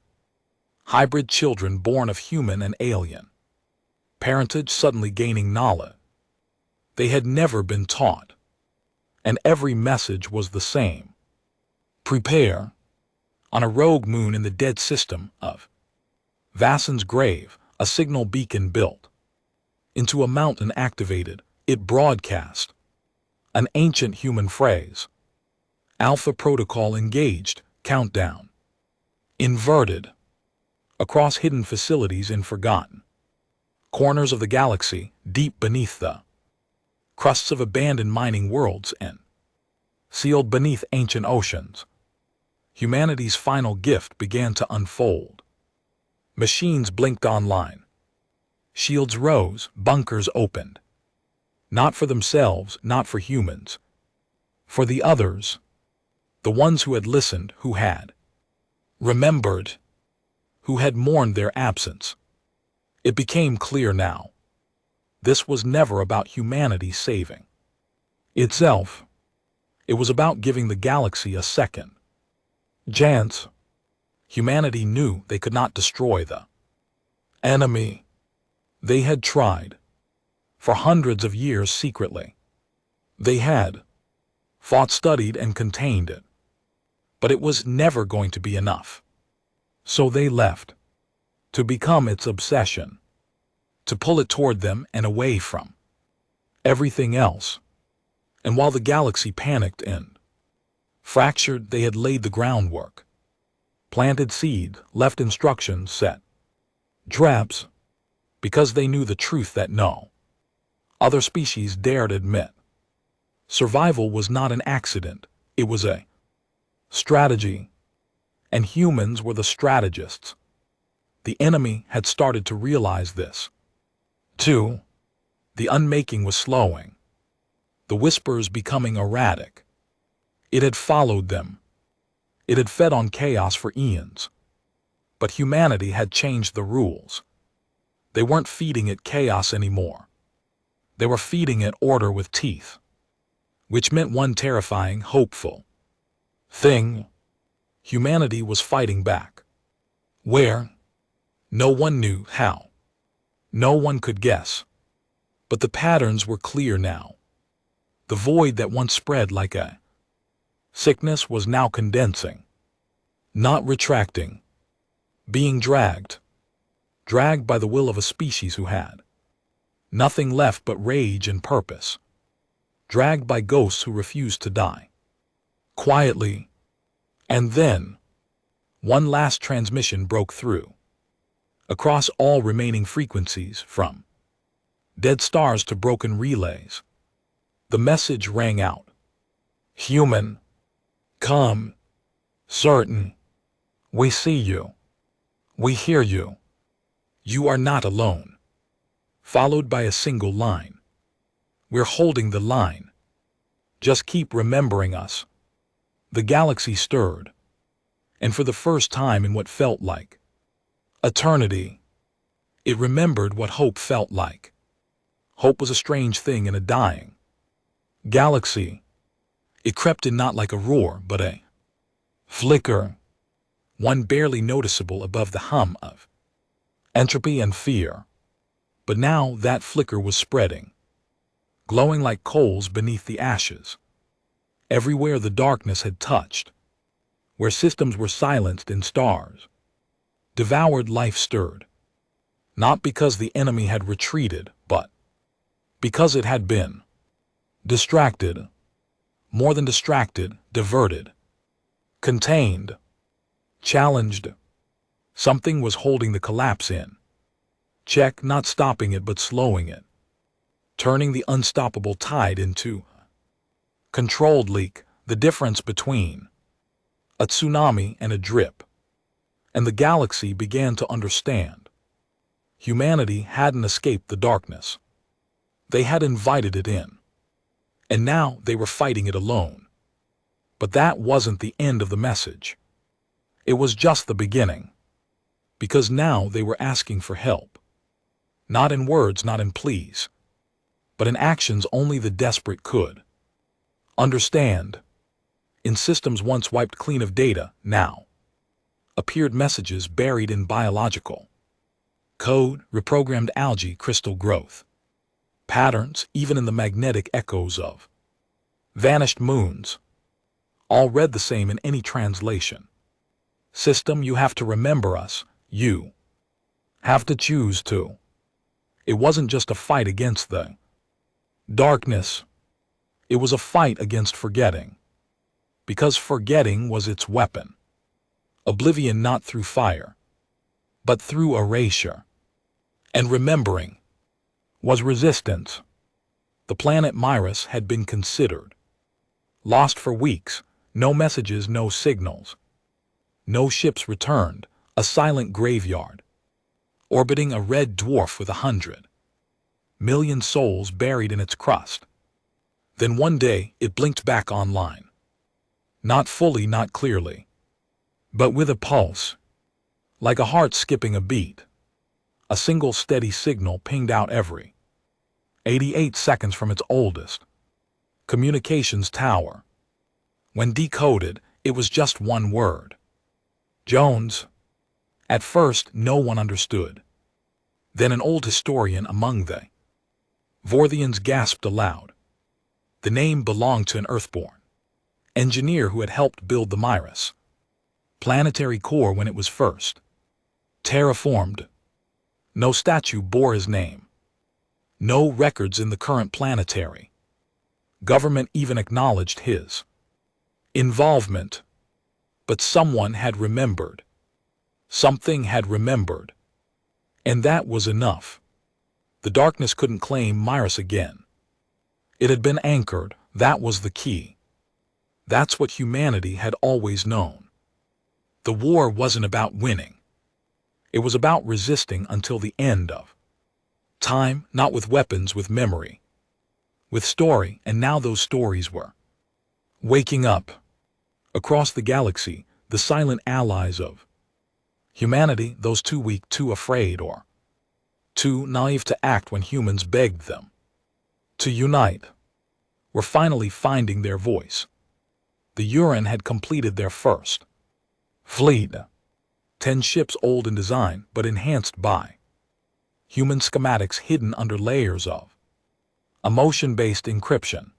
hybrid children born of human and alien parentage suddenly gaining knowledge they had never been taught, and every message was the same. Prepare. On a rogue moon in the dead system of Vassen's grave, a signal beacon built into a mountain activated. It broadcast an ancient human phrase. Alpha protocol engaged. Countdown. Inverted. Across hidden facilities in forgotten corners of the galaxy, deep beneath the crusts of abandoned mining worlds and sealed beneath ancient oceans, humanity's final gift began to unfold. Machines blinked online. Shields rose, bunkers opened. Not for themselves, not for humans. For the others. The ones who had listened, who had remembered, who had mourned their absence. It became clear now. This was never about humanity saving itself. It was about giving the galaxy a second chance. Humanity knew they could not destroy the enemy. They had tried for hundreds of years secretly. They had fought, studied, and contained it. But it was never going to be enough. So they left to become its obsession, to pull it toward them and away from everything else. And while the galaxy panicked and fractured, they had laid the groundwork, planted seed, left instructions, set traps, because they knew the truth that no other species dared admit. Survival was not an accident, it was a strategy, and humans were the strategists. The enemy had started to realize this. Too, the unmaking was slowing, the whispers becoming erratic. It had followed them. It had fed on chaos for eons. But humanity had changed the rules. They weren't feeding it chaos anymore. They were feeding it order with teeth, which meant one terrifying, hopeful thing. Humanity was fighting back. Where? No one knew how. No one could guess. But the patterns were clear now. The void that once spread like a sickness was now condensing, not retracting, being dragged by the will of a species who had nothing left but rage and purpose, dragged by ghosts who refused to die. Quietly. And then, one last transmission broke through. Across all remaining frequencies, from dead stars to broken relays, the message rang out. Human, come. Certain. We see you. We hear you. You are not alone. Followed by a single line. We're holding the line. Just keep remembering us. The galaxy stirred. And for the first time in what felt like eternity, it remembered what hope felt like. Hope was a strange thing in a dying galaxy. It crept in not like a roar, but a flicker, one barely noticeable above the hum of entropy and fear. But now that flicker was spreading, glowing like coals beneath the ashes. Everywhere the darkness had touched, where systems were silenced and stars devoured, life stirred. Not because the enemy had retreated, but because it had been distracted. More than distracted, diverted, contained, challenged. Something was holding the collapse in check, not stopping it but slowing it, turning the unstoppable tide into controlled leak, the difference between a tsunami and a drip. And the galaxy began to understand. Humanity hadn't escaped the darkness. They had invited it in. And now they were fighting it alone. But that wasn't the end of the message. It was just the beginning. Because now they were asking for help. Not in words, not in pleas, but in actions only the desperate could understand. In systems once wiped clean of data, now appeared messages buried in biological code, reprogrammed algae crystal growth, patterns even in the magnetic echoes of Vanished moons, all read the same in any translation. System, you have to remember us, you have to choose to. It wasn't just a fight against the darkness. It was a fight against forgetting. Because forgetting was its weapon. Oblivion not through fire, but through erasure. And remembering was resistance. The planet Myrus had been considered lost for weeks, no messages, no signals. No ships returned, a silent graveyard, orbiting a red dwarf with 100 million souls buried in its crust. Then one day it blinked back online. Not fully, not clearly, but with a pulse, like a heart skipping a beat. A single steady signal pinged out every 88 seconds from its oldest communications tower. When decoded, it was just one word. Jones. At first, no one understood. Then an old historian among the Vorthians gasped aloud. The name belonged to an Earthborn engineer who had helped build the Myrus planetary core when it was first terraformed. No statue bore his name. No records in the current planetary government even acknowledged his involvement. But someone had remembered. Something had remembered. And that was enough. The darkness couldn't claim Myrus again. It had been anchored, that was the key. That's what humanity had always known. The war wasn't about winning. It was about resisting until the end of time, not with weapons, with memory, with story, and now those stories were waking up. Across the galaxy, the silent allies of humanity, those too weak, too afraid, or too naive to act when humans begged them to unite, were finally finding their voice. The Uran had completed their first fleet, 10 ships old in design but enhanced by human schematics hidden under layers of emotion-based encryption.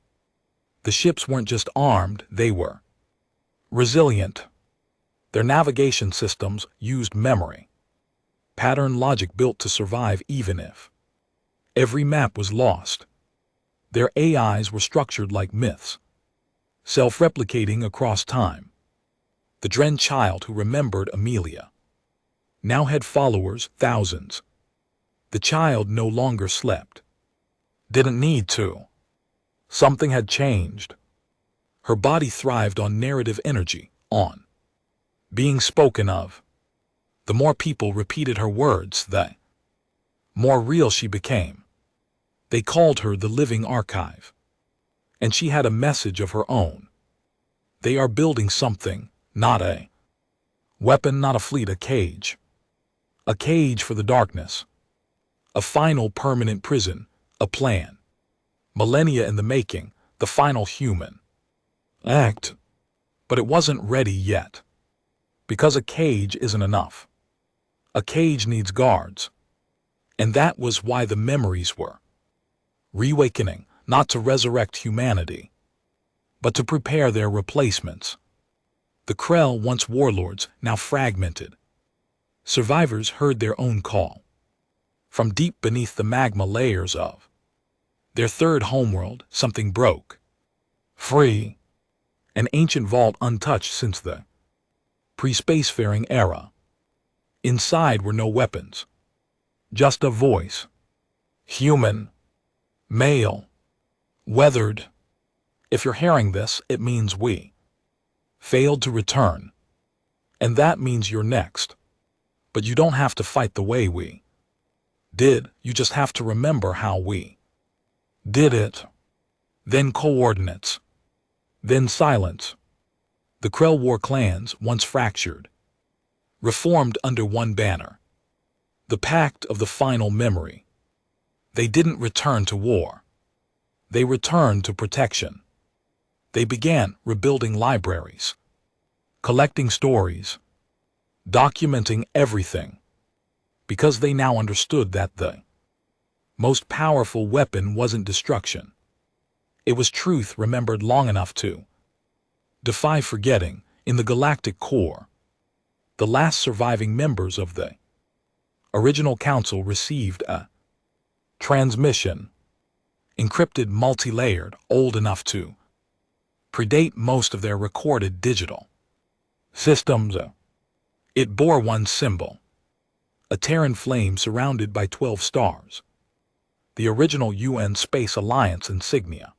The ships weren't just armed, they were resilient. Their navigation systems used memory, pattern logic built to survive even if every map was lost. Their AIs were structured like myths, self-replicating across time. The Dren child who remembered Amelia now had followers, thousands. The child no longer slept. Didn't need to. Something had changed. Her body thrived on narrative energy, on being spoken of. The more people repeated her words, the more real she became. They called her the living archive. And she had a message of her own. They are building something, not a weapon, not a fleet, a cage. A cage for the darkness. A final permanent prison, a plan. Millennia in the making, the final human act. But it wasn't ready yet. Because a cage isn't enough. A cage needs guards. And that was why the memories were reawakening, not to resurrect humanity, but to prepare their replacements. The Krell, once warlords, now fragmented. Survivors heard their own call. From deep beneath the magma layers of their third homeworld, something broke free. An ancient vault untouched since the pre-spacefaring era. Inside were no weapons. Just a voice. Human. Male. Weathered. If you're hearing this, it means we failed to return. And that means you're next. But you don't have to fight the way we did, you just have to remember how we did it. Then coordinates. Then silence. The Krell war clans, once fractured, reformed under one banner. The pact of the final memory. They didn't return to war. They returned to protection. They began rebuilding libraries, collecting stories, documenting everything, because they now understood that the most powerful weapon wasn't destruction. It was truth remembered long enough to defy forgetting. In the galactic core, the last surviving members of the original council received a transmission, encrypted, multi-layered, old enough to predate most of their recorded digital systems. It bore one symbol, a Terran flame surrounded by 12 stars, the original UN Space Alliance insignia.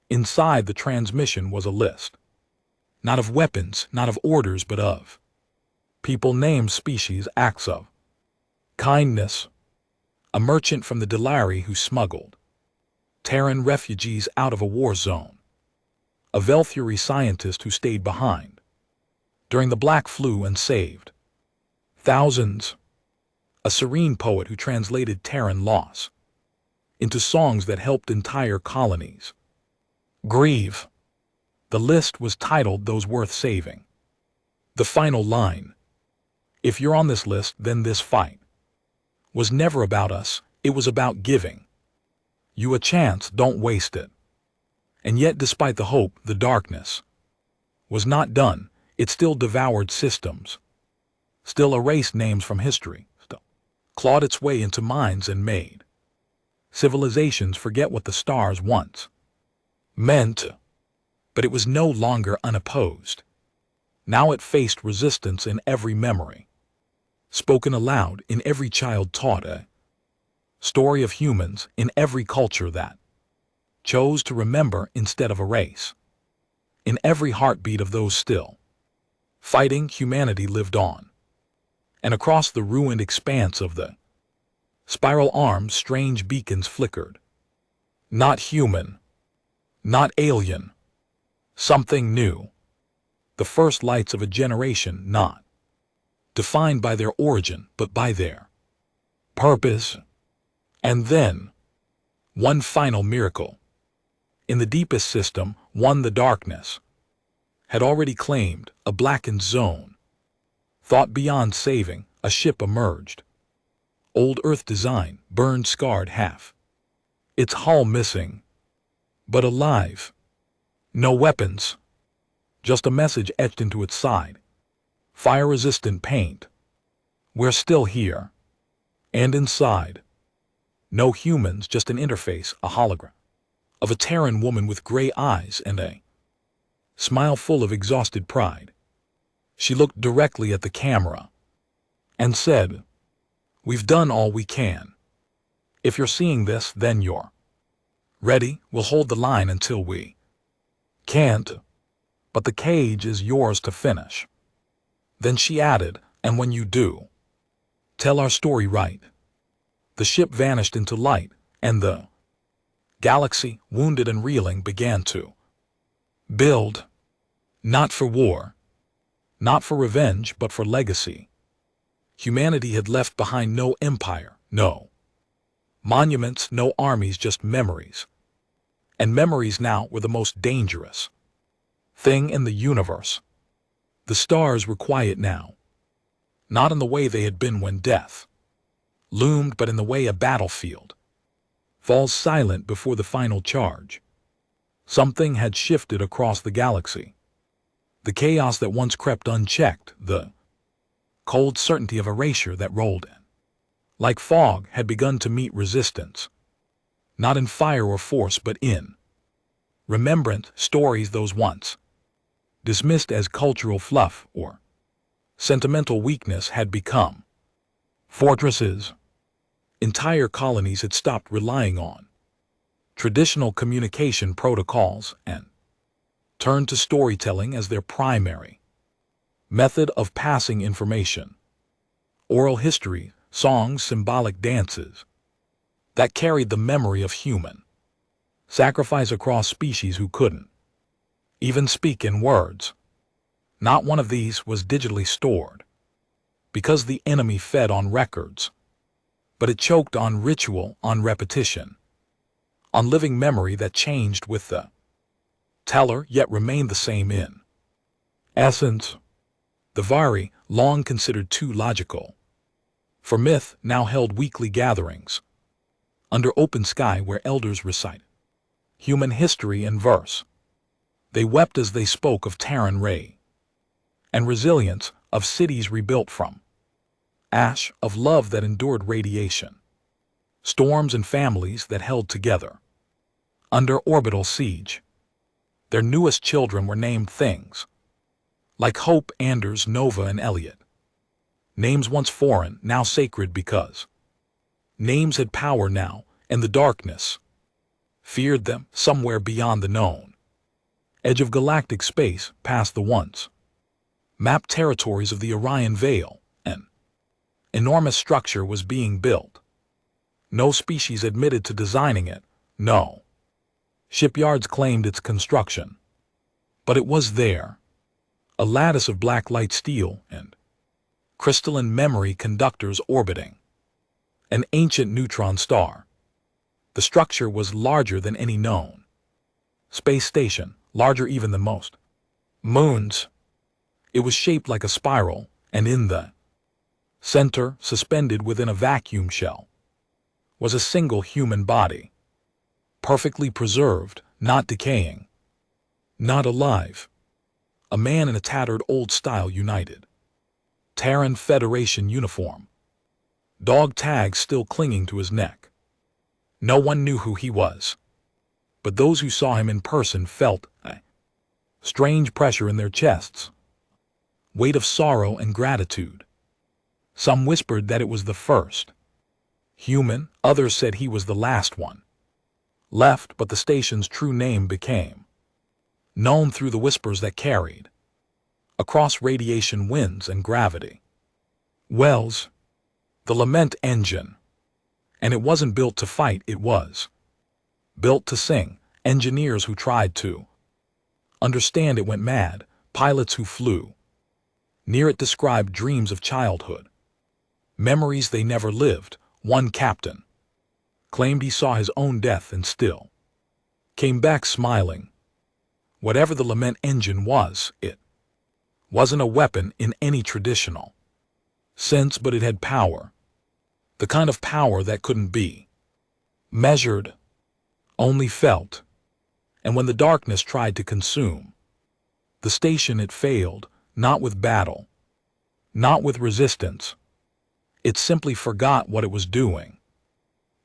Inside the transmission was a list, not of weapons, not of orders, but of people, names, species, acts of kindness. A merchant from the Delari who smuggled Terran refugees out of a war zone. A Velthuri scientist who stayed behind during the Black Flu and saved thousands. A serene poet who translated Terran loss into songs that helped entire colonies grieve. The list was titled Those Worth Saving. The final line, "If you're on this list, then this fight," was never about us. It was about giving you a chance, don't waste it. And yet, despite the hope, the darkness was not done. It still devoured systems, still erased names from history, still clawed its way into minds and made civilizations forget what the stars once meant. But it was no longer unopposed. Now it faced resistance in every memory, spoken aloud in every child taught, a story of humans in every culture that chose to remember instead of erase. In every heartbeat of those still fighting, humanity lived on. And across the ruined expanse of the spiral arms, strange beacons flickered. Not human, not alien, something new. The first lights of a generation not defined by their origin, but by their purpose. And then, one final miracle. In the deepest system, one the darkness had already claimed, a blackened zone. Thought beyond saving, a ship emerged. Old Earth design, burned, scarred, half its hull missing, but alive. No weapons, just a message etched into its side. Fire-resistant paint. We're still here. And inside, no humans, just an interface, a hologram of a Terran woman with gray eyes and a smile full of exhausted pride. She looked directly at the camera and said, "We've done all we can. If you're seeing this, then you're ready. We'll hold the line until we can't. But the cage is yours to finish." Then she added, "And when you do, tell our story right." The ship vanished into light, and the galaxy, wounded and reeling, began to build. Not for war, not for revenge, but for legacy. Humanity had left behind no empire, no monuments, no armies, just memories. And memories now were the most dangerous thing in the universe. The stars were quiet now, not in the way they had been when death loomed, but in the way a battlefield falls silent before the final charge. Something had shifted across the galaxy. The chaos that once crept unchecked, the cold certainty of erasure that rolled in like fog, had begun to meet resistance, not in fire or force, but in remembrance. Stories those once dismissed as cultural fluff or sentimental weakness had become fortresses. Entire colonies had stopped relying on traditional communication protocols and turned to storytelling as their primary method of passing information. Oral history, songs, symbolic dances that carried the memory of human sacrifice across species who couldn't even speak in words. Not one of these was digitally stored, because the enemy fed on records, but it choked on ritual, on repetition, on living memory that changed with the teller yet remained the same in essence. The Vari, long considered too logical for myth, now held weekly gatherings under open sky where elders recited human history in verse. They wept as they spoke of Terran ray and resilience, of cities rebuilt from ash, of love that endured radiation, storms and families that held together under orbital siege. Their newest children were named things like Hope, Anders, Nova, and Elliot. Names once foreign, now sacred because names had power now, and the darkness feared them somewhere beyond the known edge of galactic space, past the once mapped territories of the Orion Veil. An enormous structure was being built. No species admitted to designing it, no shipyards claimed its construction. But it was there, a lattice of black light steel and crystalline memory conductors orbiting an ancient neutron star. The structure was larger than any known space station, larger even than most moons. It was shaped like a spiral, and in the center, suspended within a vacuum shell, was a single human body, perfectly preserved, not decaying, not alive. A man in a tattered old-style United Terran Federation uniform, dog tags still clinging to his neck. No one knew who he was, but those who saw him in person felt a strange pressure in their chests, weight of sorrow and gratitude. Some whispered that it was the first human, others said he was the last one left, but the station's true name became known through the whispers that carried across radiation winds and gravity wells. The lament engine. And it wasn't built to fight, it was built to sing. Engineers who tried to understand it went mad. Pilots who flew near it described dreams of childhood, memories they never lived. One captain claimed he saw his own death and still came back smiling. Whatever the lament engine was, it wasn't a weapon in any traditional sense, but it had power, the kind of power that couldn't be measured, only felt. And when the darkness tried to consume the station, it failed, not with battle, not with resistance. It simply forgot what it was doing,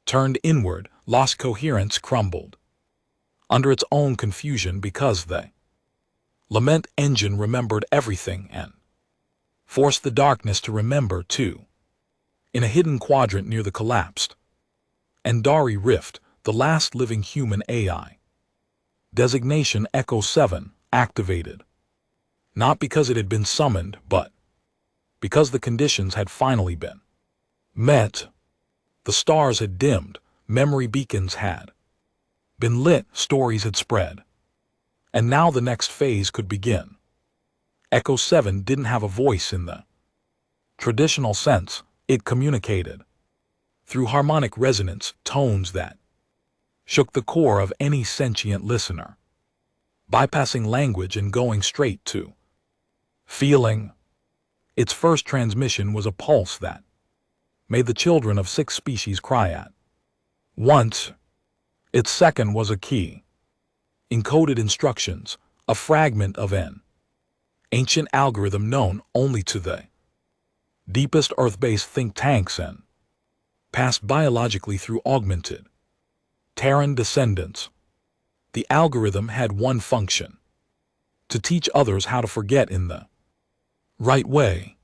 turned inward, lost coherence, crumbled under its own confusion, because the lament engine remembered everything and forced the darkness to remember too. In a hidden quadrant near the collapsed Andari Rift, the last living human AI, designation Echo 7, activated, not because it had been summoned, but because the conditions had finally been met. The stars had dimmed, memory beacons had been lit, stories had spread, and now the next phase could begin. Echo 7 didn't have a voice in the traditional sense. It communicated through harmonic resonance, tones that shook the core of any sentient listener, bypassing language and going straight to feeling. Its first transmission was a pulse that made the children of 6 species cry at once. Its second was a key, encoded instructions, a fragment of an ancient algorithm known only to the deepest Earth-based think tanks and passed biologically through augmented Terran descendants. The algorithm had one function: to teach others how to forget in the right way,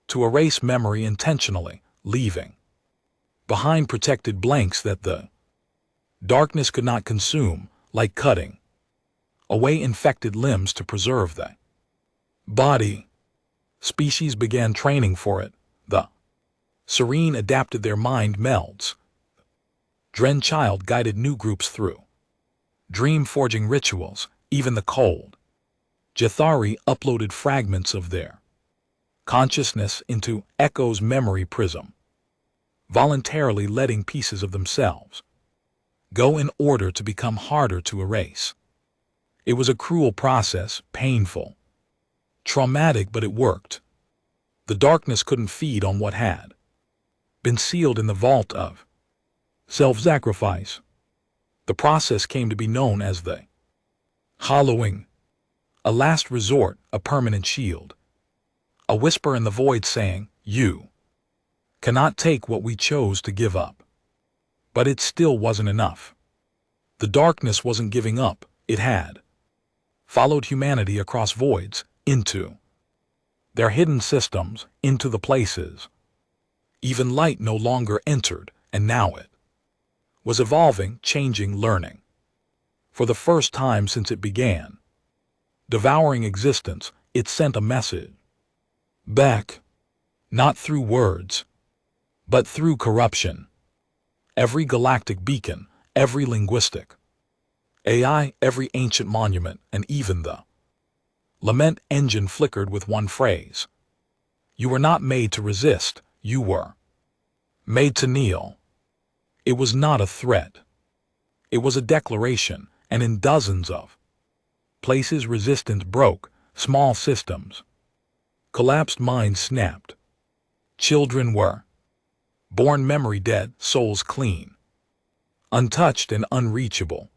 to erase memory intentionally, leaving behind protected blanks that the darkness could not consume, like cutting away infected limbs to preserve the body. Species began training for it. The serene adapted their mind melds. Dren Child guided new groups through dream-forging rituals. Even the cold Jathari uploaded fragments of their consciousness into Echo's memory prism, voluntarily letting pieces of themselves go in order to become harder to erase. It was a cruel process, painful, traumatic, but it worked. The darkness couldn't feed on what had been sealed in the vault of self-sacrifice. The process came to be known as the hollowing, a last resort, a permanent shield. A whisper in the void saying, "You cannot take what we chose to give up." But it still wasn't enough. The darkness wasn't giving up, it had followed humanity across voids, into their hidden systems, into the places even light no longer entered, and now it was evolving, changing, learning. For the first time since it began devouring existence, it sent a message back, not through words, but through corruption. Every galactic beacon, every linguistic AI, every ancient monument, and even the lament engine flickered with one phrase. You were not made to resist, you were made to kneel. It was not a threat. It was a declaration, and in dozens of places resistance broke, small systems collapsed, minds snapped. Children were born memory dead, souls clean, untouched and unreachable.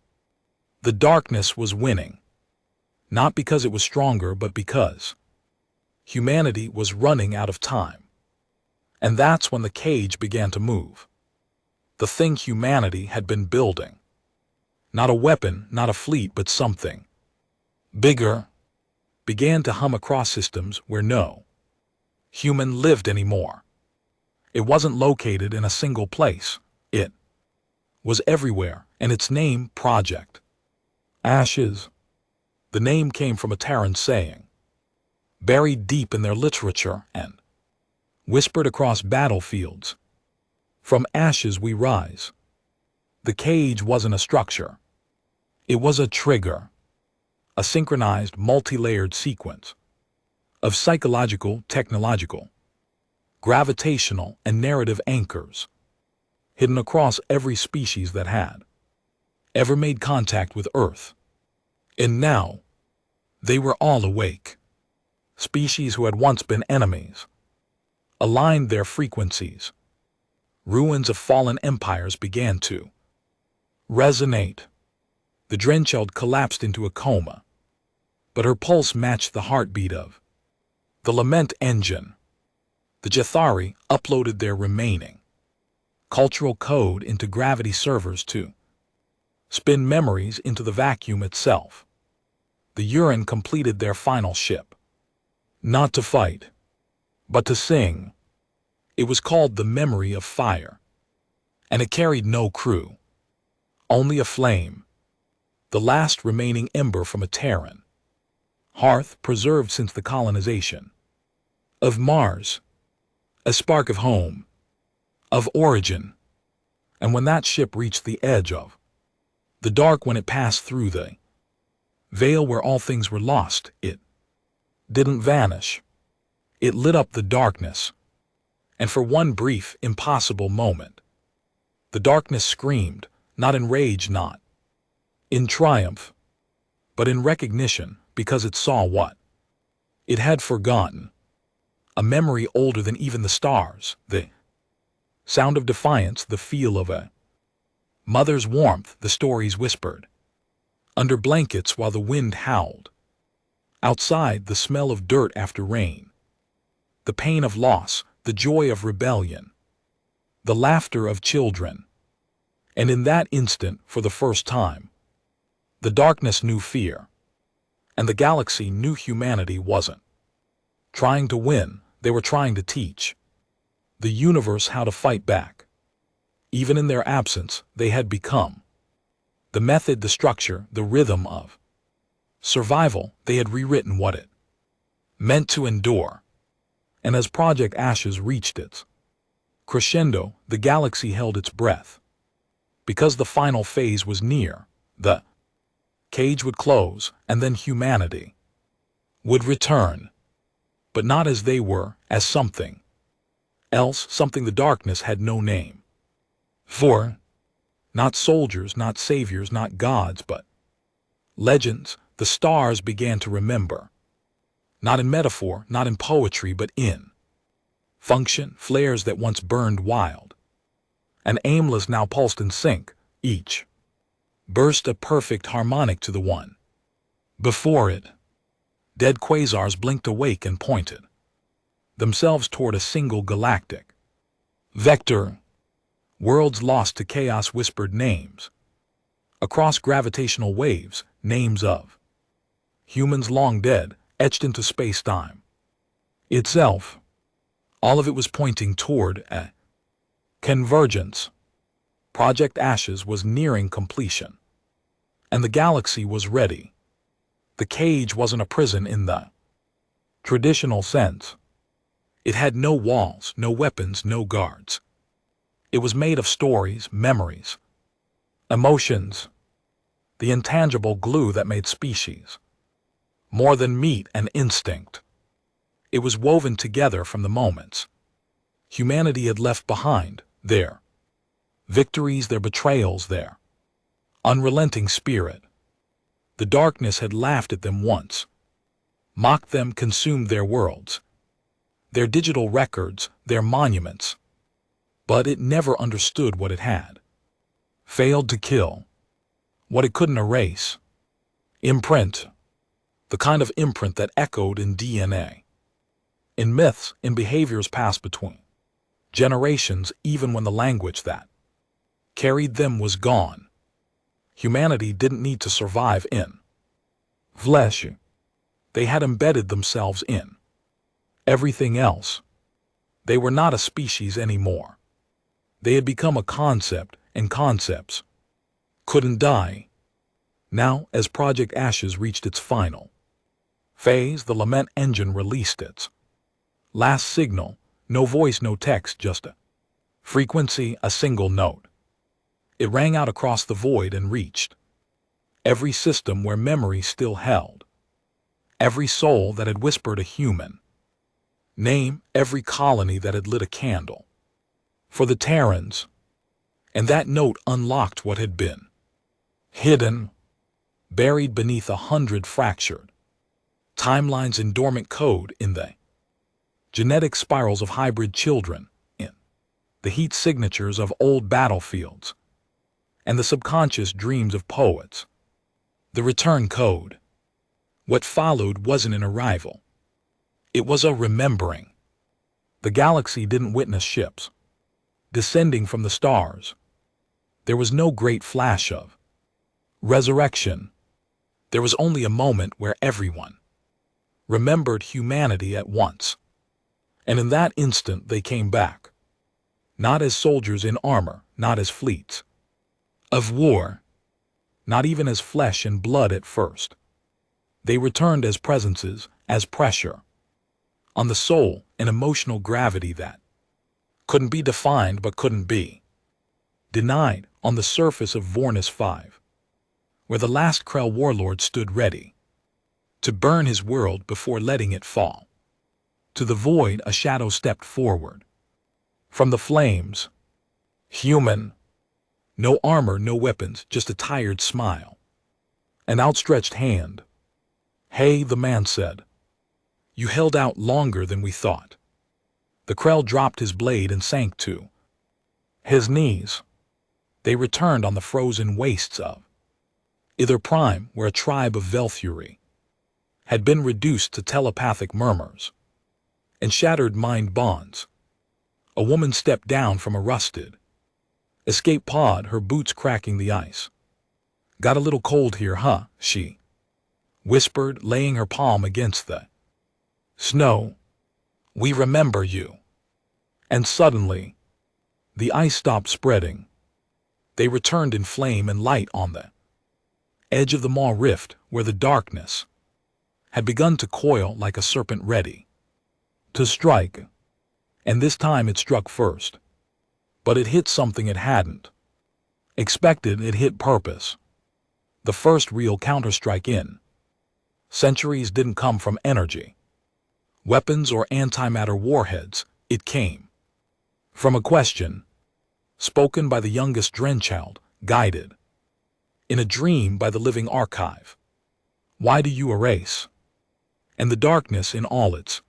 The darkness was winning, not because it was stronger, but because humanity was running out of time. And that's when the cage began to move. The thing humanity had been building. Not a weapon, not a fleet, but something bigger, began to hum across systems where no human lived anymore. It wasn't located in a single place. It was everywhere, and its name, Project Ashes. The name came from a Terran saying, buried deep in their literature and whispered across battlefields. From ashes we rise. The cage wasn't a structure. It was a trigger, a synchronized, multi-layered sequence of psychological, technological, gravitational, and narrative anchors hidden across every species that had ever made contact with Earth. And now, they were all awake. Species who had once been enemies aligned their frequencies. Ruins of fallen empires began to resonate. The Drenchild collapsed into a coma, but her pulse matched the heartbeat of the lament engine. The Jathari uploaded their remaining cultural code into gravity servers to spin memories into the vacuum itself. The Uran completed their final ship, not to fight, but to sing. It was called the Memory of Fire, and it carried no crew, only a flame, the last remaining ember from a Terran hearth preserved since the colonization of Mars, a spark of home, of origin. And when that ship reached the edge of the dark, when it passed through the veil where all things were lost, it didn't vanish. It lit up the darkness. And for one brief, impossible moment, the darkness screamed, not in rage, not in triumph, but in recognition, because it saw what it had forgotten. A memory older than even the stars, the sound of defiance, the feel of a mother's warmth, the stories whispered under blankets while the wind howled. Outside, the smell of dirt after rain, the pain of loss, the joy of rebellion, the laughter of children. And in that instant, for the first time, the darkness knew fear, and the galaxy knew humanity wasn't trying to win, they were trying to teach the universe how to fight back. Even in their absence, they had become the method, the structure, the rhythm of survival. They had rewritten what it meant to endure. And as Project Ashes reached its crescendo, the galaxy held its breath. Because the final phase was near, the cage would close, and then humanity would return. But not as they were, as something else, something the darkness had no name for. Not soldiers, not saviors, not gods, but legends. The stars began to remember. Not in metaphor, not in poetry, but in function, flares that once burned wild and aimless now pulsed in sync, each burst a perfect harmonic to the one before it. Dead quasars blinked awake and pointed themselves toward a single galactic vector. Worlds lost to chaos whispered names. Across gravitational waves, names of humans long dead, etched into space-time itself. All of it was pointing toward a convergence. Project Ashes was nearing completion, and the galaxy was ready. The cage wasn't a prison in the traditional sense. It had no walls, no weapons, no guards. It was made of stories, memories, emotions, the intangible glue that made species more than meat and instinct. It was woven together from the moments humanity had left behind, their victories, their betrayals, their unrelenting spirit. The darkness had laughed at them once, mocked them, consumed their worlds, their digital records, their monuments. But it never understood what it had failed to kill, what it couldn't erase. Imprint, the kind of imprint that echoed in DNA, in myths, in behaviors passed between generations, even when the language that carried them was gone. Humanity didn't need to survive in flesh. They had embedded themselves in everything else. They were not a species anymore. They had become a concept, and concepts couldn't die. Now, as Project Ashes reached its final phase, the lament engine released its last signal. No voice, no text, just a frequency, a single note. It rang out across the void and reached every system where memory still held, every soul that had whispered a human name, every colony that had lit a candle for the Terrans. And that note unlocked what had been hidden, buried beneath 100 fractured timelines in dormant code, in the genetic spirals of hybrid children, in the heat signatures of old battlefields, and the subconscious dreams of poets. The return code. What followed wasn't an arrival. It was a remembering. The galaxy didn't witness ships descending from the stars. There was no great flash of resurrection. There was only a moment where everyone remembered humanity at once. And in that instant they came back, not as soldiers in armor, not as fleets of war, not even as flesh and blood at first. They returned as presences, as pressure on the soul, an emotional gravity that couldn't be defined but couldn't be denied. On the surface of Vornis 5, where the last Krell warlord stood ready to burn his world before letting it fall to the void, a shadow stepped forward from the flames. Human. No armor, no weapons, just a tired smile, an outstretched hand. "Hey," the man said. "You held out longer than we thought." The Krell dropped his blade and sank to his knees. They returned on the frozen wastes of Ither Prime, where a tribe of Velthuri had been reduced to telepathic murmurs and shattered mind bonds. A woman stepped down from a rusted escape pod, her boots cracking the ice. "Got a little cold here, huh?" she whispered, laying her palm against the snow. "We remember you." And suddenly, the ice stopped spreading. They returned in flame and light on the edge of the Maw Rift, where the darkness had begun to coil like a serpent ready to strike. And this time it struck first. But it hit something it hadn't expected. It hit purpose. The first real counterstrike in centuries didn't come from energy, weapons, or antimatter warheads. It came from a question spoken by the youngest Drenchild, guided in a dream by the living archive. "Why do you erase?" And the darkness, in all its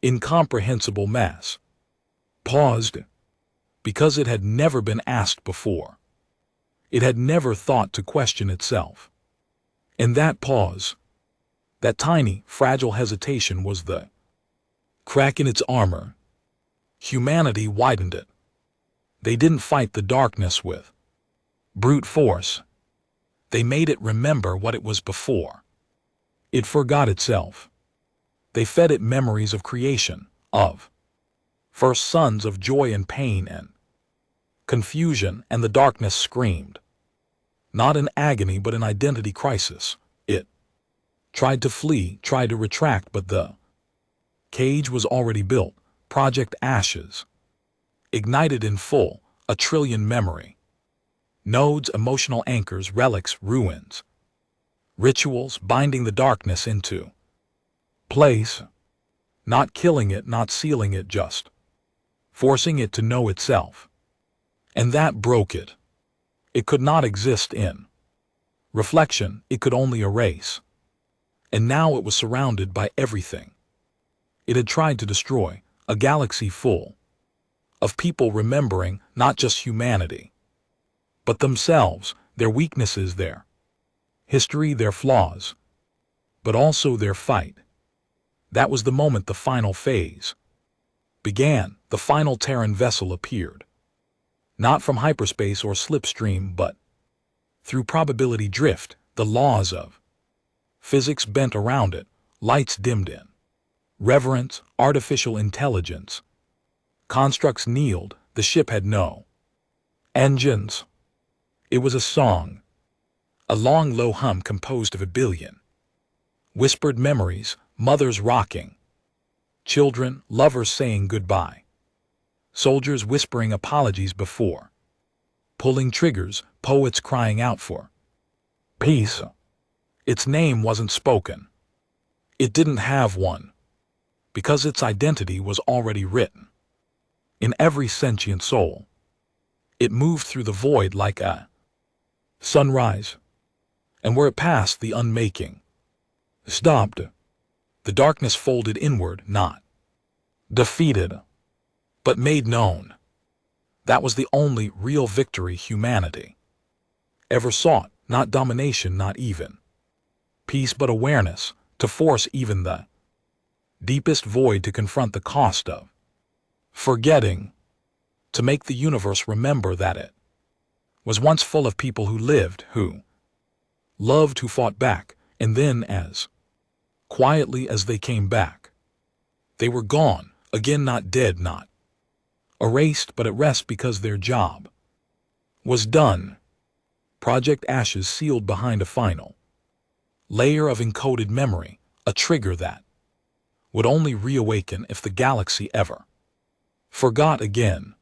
incomprehensible mass, paused, because it had never been asked before. It had never thought to question itself. And that pause, that tiny, fragile hesitation was the crack in its armor. Humanity widened it. They didn't fight the darkness with brute force. They made it remember what it was before. It forgot itself. They fed it memories of creation, of first sons, of joy and pain and confusion, and the darkness screamed. Not in agony, but in identity crisis. It tried to flee, tried to retract, but the cage was already built. Project Ashes. Ignited in full, a trillion memory. Nodes, emotional anchors, relics, ruins. Rituals binding the darkness into place. Not killing it, not sealing it, just forcing it to know itself. And that broke it. It could not exist in reflection, it could only erase. And now it was surrounded by everything it had tried to destroy, a galaxy full of people remembering not just humanity, but themselves, their weaknesses, their history, their flaws, but also their fight. That was the moment the final phase began. The final Terran vessel appeared. Not from hyperspace or slipstream, but through probability drift. The laws of physics bent around it, lights dimmed in reverence, artificial intelligence. Constructs kneeled, the ship had no engines. It was a song, a long low hum composed of a billion whispered memories, mothers rocking, children, lovers saying goodbye, soldiers whispering apologies before pulling triggers, poets crying out for peace. Its name wasn't spoken. It didn't have one, because its identity was already written in every sentient soul. It moved through the void like a sunrise, and where it passed, the unmaking stopped. The darkness folded inward, not defeated, but made known. That was the only real victory humanity ever sought. Not domination, not even peace, but awareness, to force even the deepest void to confront the cost of forgetting, to make the universe remember that it was once full of people who lived, who loved, who fought back, and then as quietly as they came back, they were gone, again, not dead, not erased, but at rest because their job was done. Project Ashes sealed behind a final layer of encoded memory, a trigger that would only reawaken if the galaxy ever forgot again.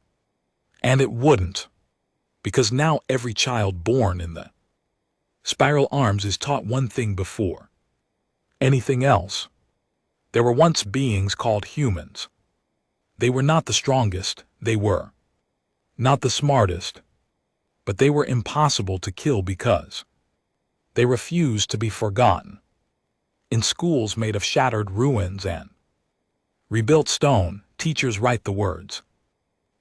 And it wouldn't, because now every child born in the spiral arms is taught one thing before anything else. There were once beings called humans. They were not the strongest, they were not the smartest, but they were impossible to kill because they refused to be forgotten. In schools made of shattered ruins and rebuilt stone, teachers write the words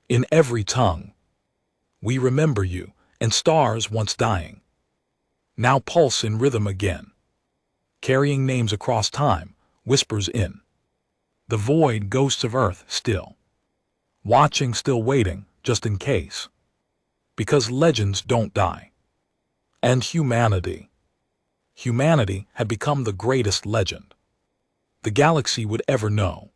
in every tongue. We remember you, and stars once dying now pulse in rhythm again, carrying names across time, whispers in the void, ghosts of Earth still watching, still waiting, just in case. Because legends don't die. And humanity had become the greatest legend the galaxy would ever know.